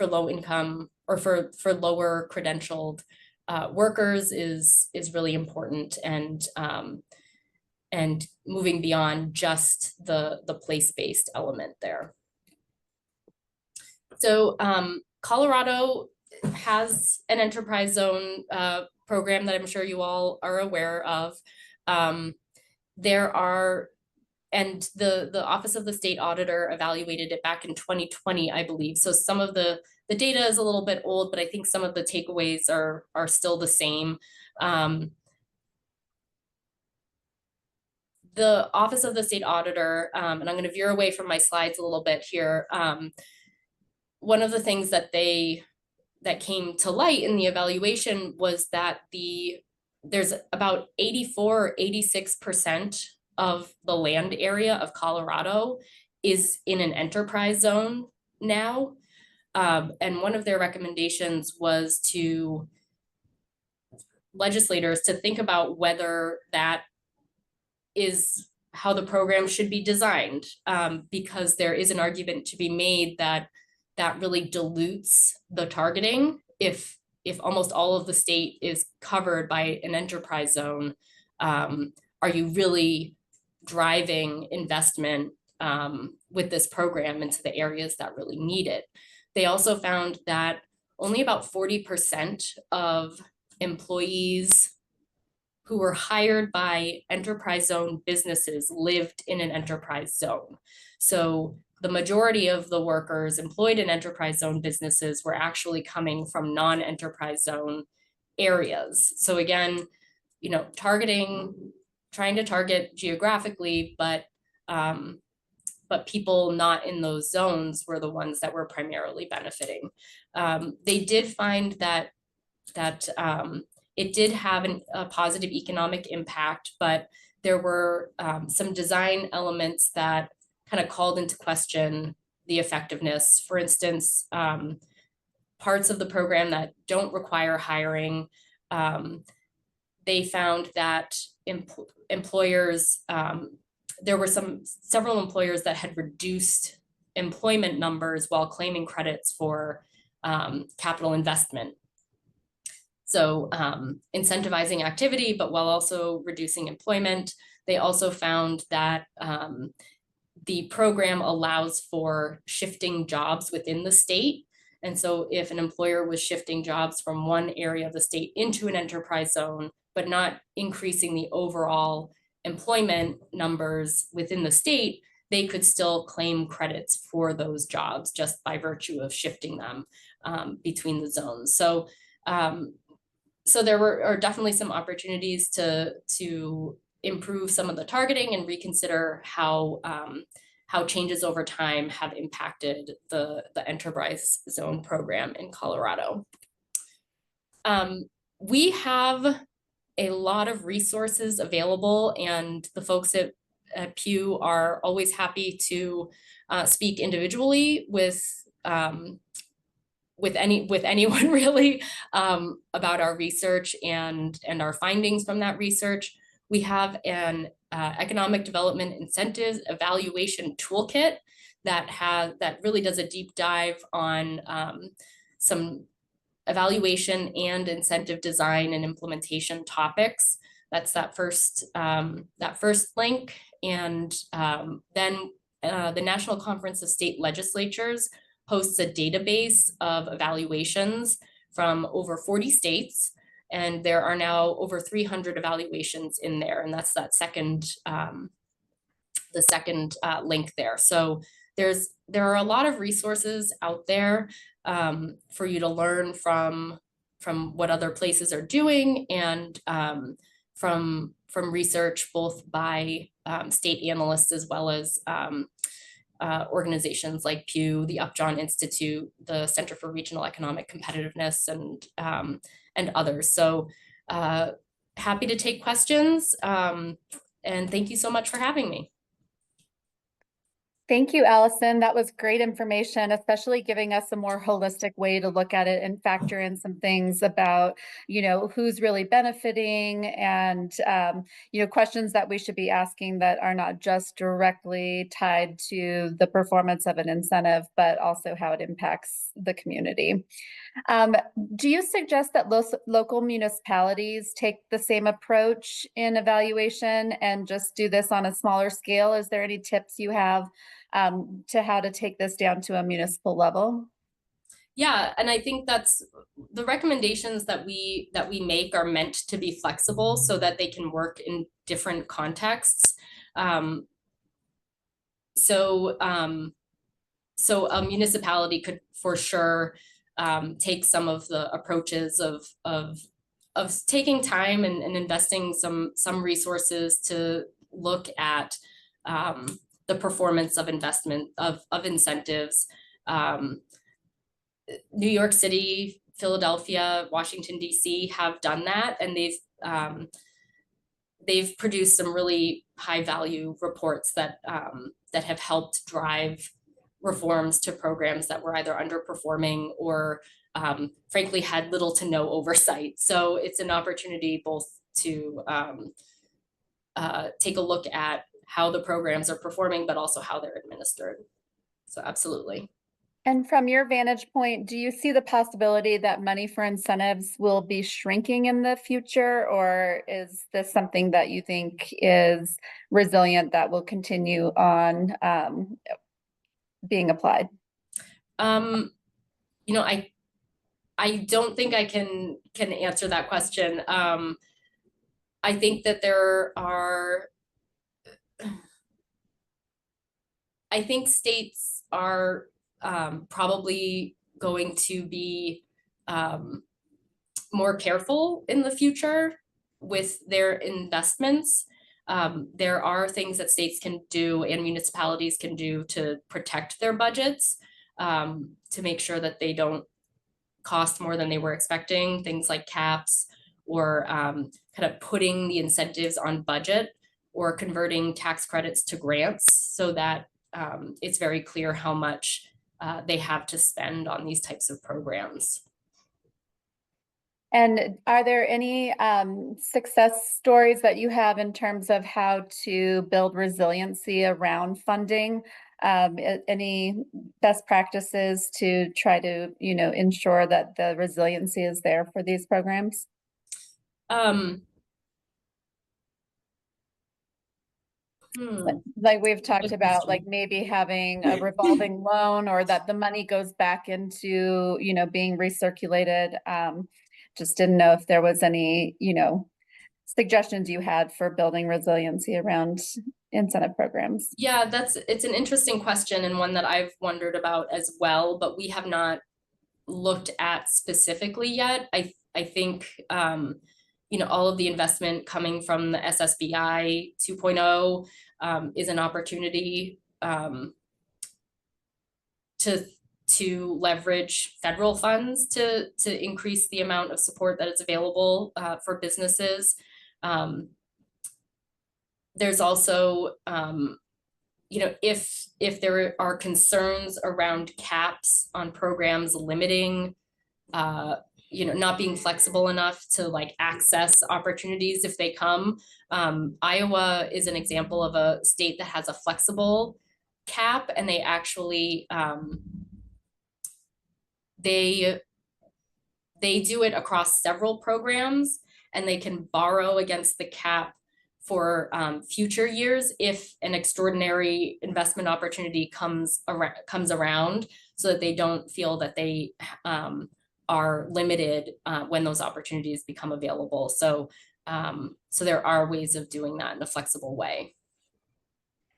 low income or for lower credentialed workers is really important, and moving beyond just the place-based element there. So Colorado has an enterprise zone program that I'm sure you all are aware of. There are, and the Office of the State Auditor evaluated it back in 2020, I believe. So some of the data is a little bit old, but I think some of the takeaways are still the same. The Office of the State Auditor, and I'm going to veer away from my slides a little bit here. One of the things that came to light in the evaluation was that there's about 84 or 86% of the land area of Colorado is in an enterprise zone now. And one of their recommendations was to legislators to think about whether that is how the program should be designed, because there is an argument to be made that really dilutes the targeting. If almost all of the state is covered by an enterprise zone, are you really driving investment with this program into the areas that really need it? They also found that only about 40% of employees who were hired by enterprise zone businesses lived in an enterprise zone. So the majority of the workers employed in enterprise zone businesses were actually coming from non-enterprise zone areas. So again, targeting trying to target geographically, but people not in those zones were the ones that were primarily benefiting. They did find that it did have a positive economic impact, but there were some design elements that kind of called into question the effectiveness. For instance, parts of the program that don't require hiring, they found that employers, there were several employers that had reduced employment numbers while claiming credits for capital investment. So incentivizing activity, but while also reducing employment. They also found that the program allows for shifting jobs within the state. And so if an employer was shifting jobs from one area of the state into an enterprise zone, but not increasing the overall employment numbers within the state, they could still claim credits for those jobs just by virtue of shifting them between the zones. So there are definitely some opportunities to improve some of the targeting and reconsider how changes over time have impacted the enterprise zone program in Colorado. We have a lot of resources available, and the folks at Pew are always happy to speak individually with anyone really about our research and our findings from that research. We have an economic development incentives evaluation toolkit that really does a deep dive on some evaluation and incentive design and implementation topics. That's that first link. And then the National Conference of State Legislatures hosts a database of evaluations from over 40 states. And there are now over 300 evaluations in there. And that's that second, the second link there. So there are a lot of resources out there for you to learn from what other places are doing, and from research both by state analysts as well as organizations like Pew, the Upjohn Institute, the Center for Regional Economic Competitiveness, and others. So happy to take questions, and thank you so much for having me. Thank you, Allison. That was great information, especially giving us a more holistic way to look at it and factor in some things about, who's really benefiting, and, questions that we should be asking that are not just directly tied to the performance of an incentive, but also how it impacts the community. Do you suggest that local municipalities take the same approach in evaluation and just do this on a smaller scale? Is there any tips you have to how to take this down to a municipal level? Yeah, and I think that's the recommendations that we make are meant to be flexible so that they can work in different contexts. So a municipality could for sure take some of the approaches of taking time and investing some resources to look at the performance of investment of incentives. New York City, Philadelphia, Washington, D.C. have done that, and they've produced some really high value reports that have helped drive reforms to programs that were either underperforming or frankly had little to no oversight. So it's an opportunity both to take a look at how the programs are performing, but also how they're administered. So absolutely. And from your vantage point, do you see the possibility that money for incentives will be shrinking in the future, or is this something that you think is resilient that will continue on being applied? I don't think I can answer that question. I think that I think states are probably going to be more careful in the future with their investments. There are things that states can do and municipalities can do to protect their budgets, to make sure that they don't cost more than they were expecting, things like caps or kind of putting the incentives on budget or converting tax credits to grants so that it's very clear how much they have to spend on these types of programs. And are there any success stories that you have in terms of how to build resiliency around funding? Any best practices to try to, ensure that the resiliency is there for these programs? Like we've talked about, like maybe having a revolving loan, or that the money goes back into, being recirculated. Just didn't know if there was any, suggestions you had for building resiliency around incentive programs. Yeah, it's an interesting question and one that I've wondered about as well, but we have not looked at specifically yet. I think all of the investment coming from the SSBI 2.0 is an opportunity to leverage federal funds to increase the amount of support that is available for businesses. There's also, if there are concerns around caps on programs limiting, not being flexible enough to like access opportunities if they come. Iowa is an example of a state that has a flexible cap, and they actually, they do it across several programs, and they can borrow against the cap for future years if an extraordinary investment opportunity comes around, so that they don't feel that they are limited when those opportunities become available. So there are ways of doing that in a flexible way.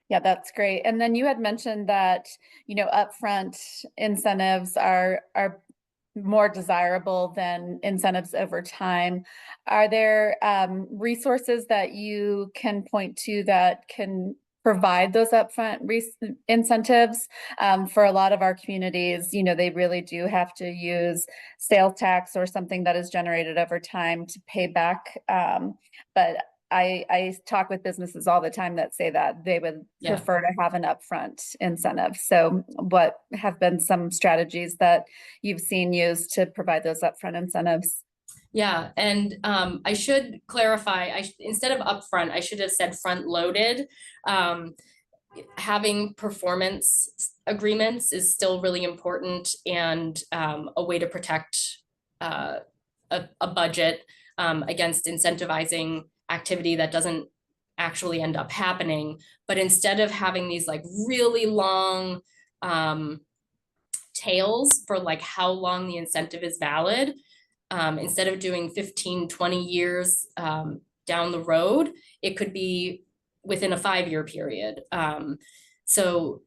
Yeah, that's great. And then you had mentioned that, upfront incentives are more desirable than incentives over time. Are there resources that you can point to that can provide those upfront incentives? For a lot of our communities, they really do have to use sales tax or something that is generated over time to pay back. But I talk with businesses all the time that say that they would prefer to have an upfront incentive. So what have been some strategies that you've seen used to provide those upfront incentives? Yeah, and I should clarify, instead of upfront, I should have said front loaded. Having performance agreements is still really important, and a way to protect a budget against incentivizing activity that doesn't actually end up happening. But instead of having these like really long tails for like how long the incentive is valid, instead of doing 15, 20 years down the road, it could be within a 5-year period. So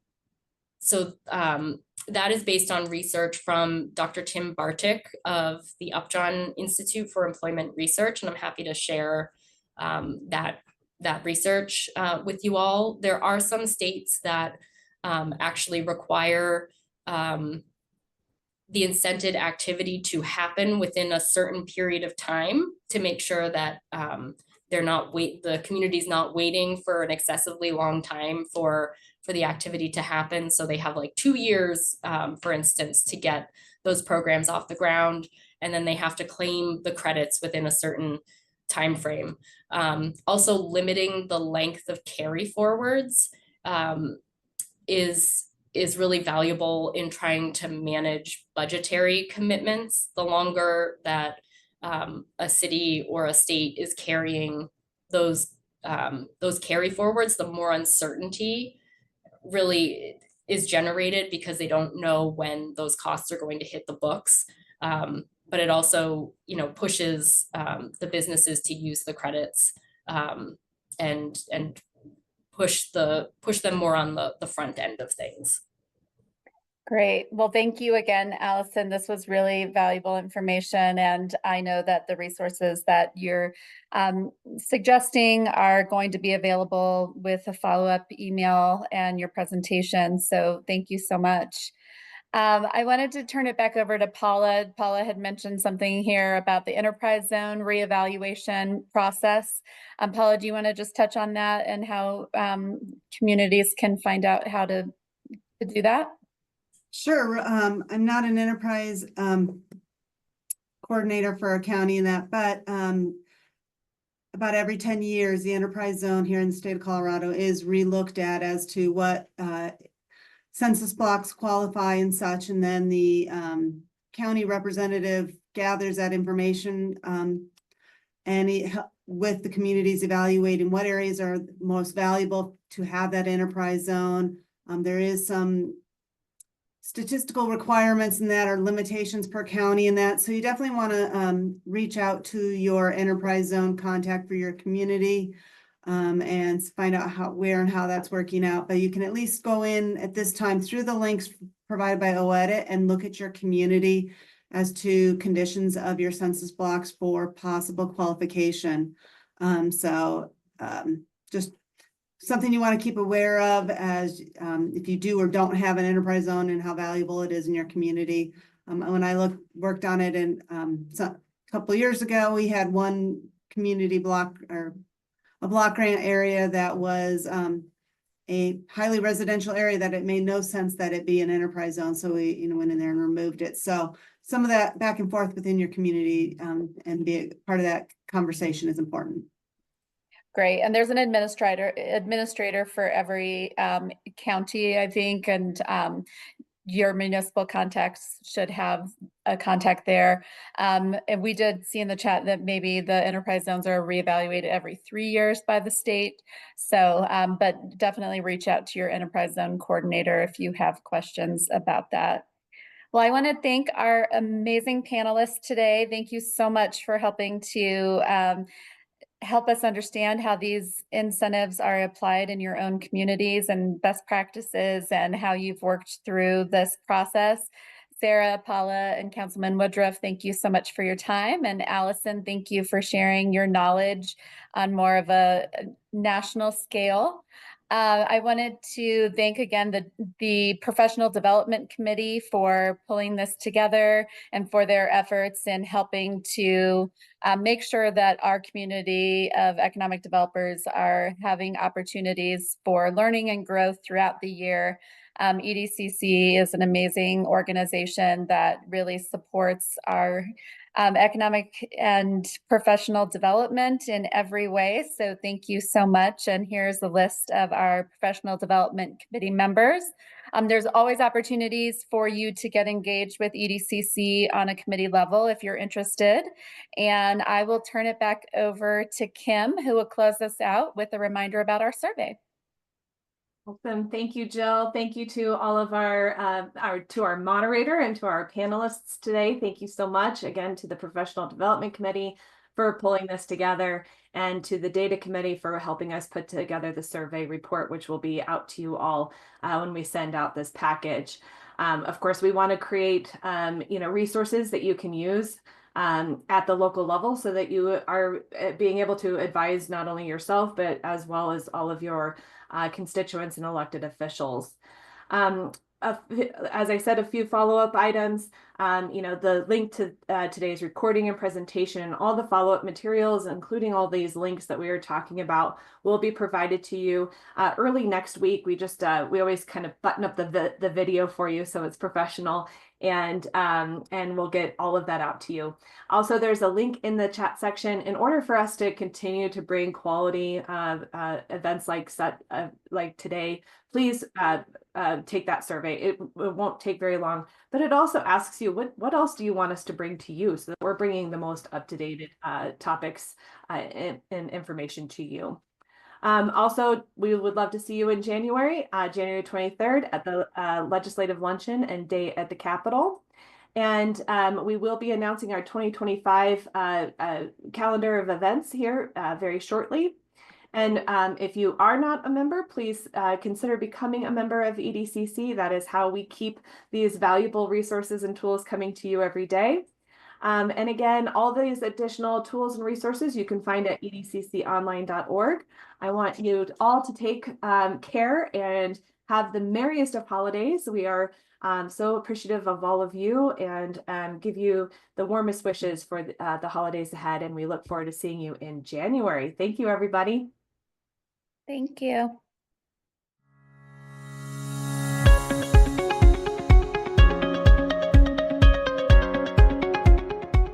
that is based on research from Dr. Tim Bartik of the Upjohn Institute for Employment Research, and I'm happy to share that research with you all. There are some states that actually require the incented activity to happen within a certain period of time to make sure that the community's not waiting for an excessively long time for the activity to happen. So they have like 2 years, for instance, to get those programs off the ground, and then they have to claim the credits within a certain time frame. Also, limiting the length of carry forwards is really valuable in trying to manage budgetary commitments. The longer that a city or a state is carrying those carry forwards, the more uncertainty really is generated, because they don't know when those costs are going to hit the books. But it also, pushes the businesses to use the credits and push them more on the front end of things. Great. Well, thank you again, Allison. This was really valuable information. And I know that the resources that you're suggesting are going to be available with a follow-up email and your presentation. So thank you so much. I wanted to turn it back over to Paula. Paula had mentioned something here about the enterprise zone reevaluation process. Paula, do you want to just touch on that and how communities can find out how to do that? Sure. I'm not an enterprise coordinator for a county in that, but about every 10 years, the enterprise zone here in the state of Colorado is relooked at as to what census blocks qualify and such, and then the county representative gathers that information and with the communities evaluating what areas are most valuable to have that enterprise zone. There is some statistical requirements and that are limitations per county and that. So you definitely want to reach out to your enterprise zone contact for your community and find out where and how that's working out. But you can at least go in at this time through the links provided by OEDIT and look at your community as to conditions of your census blocks for possible qualification. Just something you want to keep aware of as if you do or don't have an enterprise zone and how valuable it is in your community. When I worked on it a couple of years ago, we had one community block or a block grant area that was a highly residential area that it made no sense that it be an enterprise zone. So we went in there and removed it. So some of that back and forth within your community and be a part of that conversation is important. Great. And there's an administrator for every county, I think, and your municipal contacts should have a contact there. And we did see in the chat that maybe the enterprise zones are reevaluated every 3 years by the state. So, but definitely reach out to your enterprise zone coordinator if you have questions about that. Well, I want to thank our amazing panelists today. Thank you so much for helping to help us understand how these incentives are applied in your own communities and best practices and how you've worked through this process. Sarah, Paula, and Councilman Woodruff, thank you so much for your time. And Allison, thank you for sharing your knowledge on more of a national scale. I wanted to thank again the Professional Development Committee for pulling this together and for their efforts in helping to make sure that our community of economic developers are having opportunities for learning and growth throughout the year. EDCC is an amazing organization that really supports our economic and professional development in every way. So thank you so much. And here's the list of our Professional Development Committee members. There's always opportunities for you to get engaged with EDCC on a committee level if you're interested. And I will turn it back over to Kim, who will close us out with a reminder about our survey. Awesome. Thank you, Jill. Thank you to all of our moderator and to our panelists today. Thank you so much again to the Professional Development Committee for pulling this together and to the Data Committee for helping us put together the survey report, which will be out to you all when we send out this package. Of course, we want to create resources that you can use at the local level so that you are being able to advise not only yourself, but as well as all of your constituents and elected officials. As I said, a few follow-up items, the link to today's recording and presentation and all the follow-up materials, including all these links that we are talking about, will be provided to you early next week. We always kind of button up the video for you so it's professional, and we'll get all of that out to you. Also, there's a link in the chat section. In order for us to continue to bring quality events like today, please take that survey. It won't take very long, but it also asks you what else do you want us to bring to you so that we're bringing the most up-to-date topics and information to you. Also, we would love to see you in January 23rd at the Legislative Luncheon and Day at the Capitol. And we will be announcing our 2025 calendar of events here very shortly. And if you are not a member, please consider becoming a member of EDCC. That is how we keep these valuable resources and tools coming to you every day. And again, all these additional tools and resources you can find at edcconline.org. I want you all to take care and have the merriest of holidays. We are so appreciative of all of you and give you the warmest wishes for the holidays ahead. And we look forward to seeing you in January. Thank you, everybody. Thank you.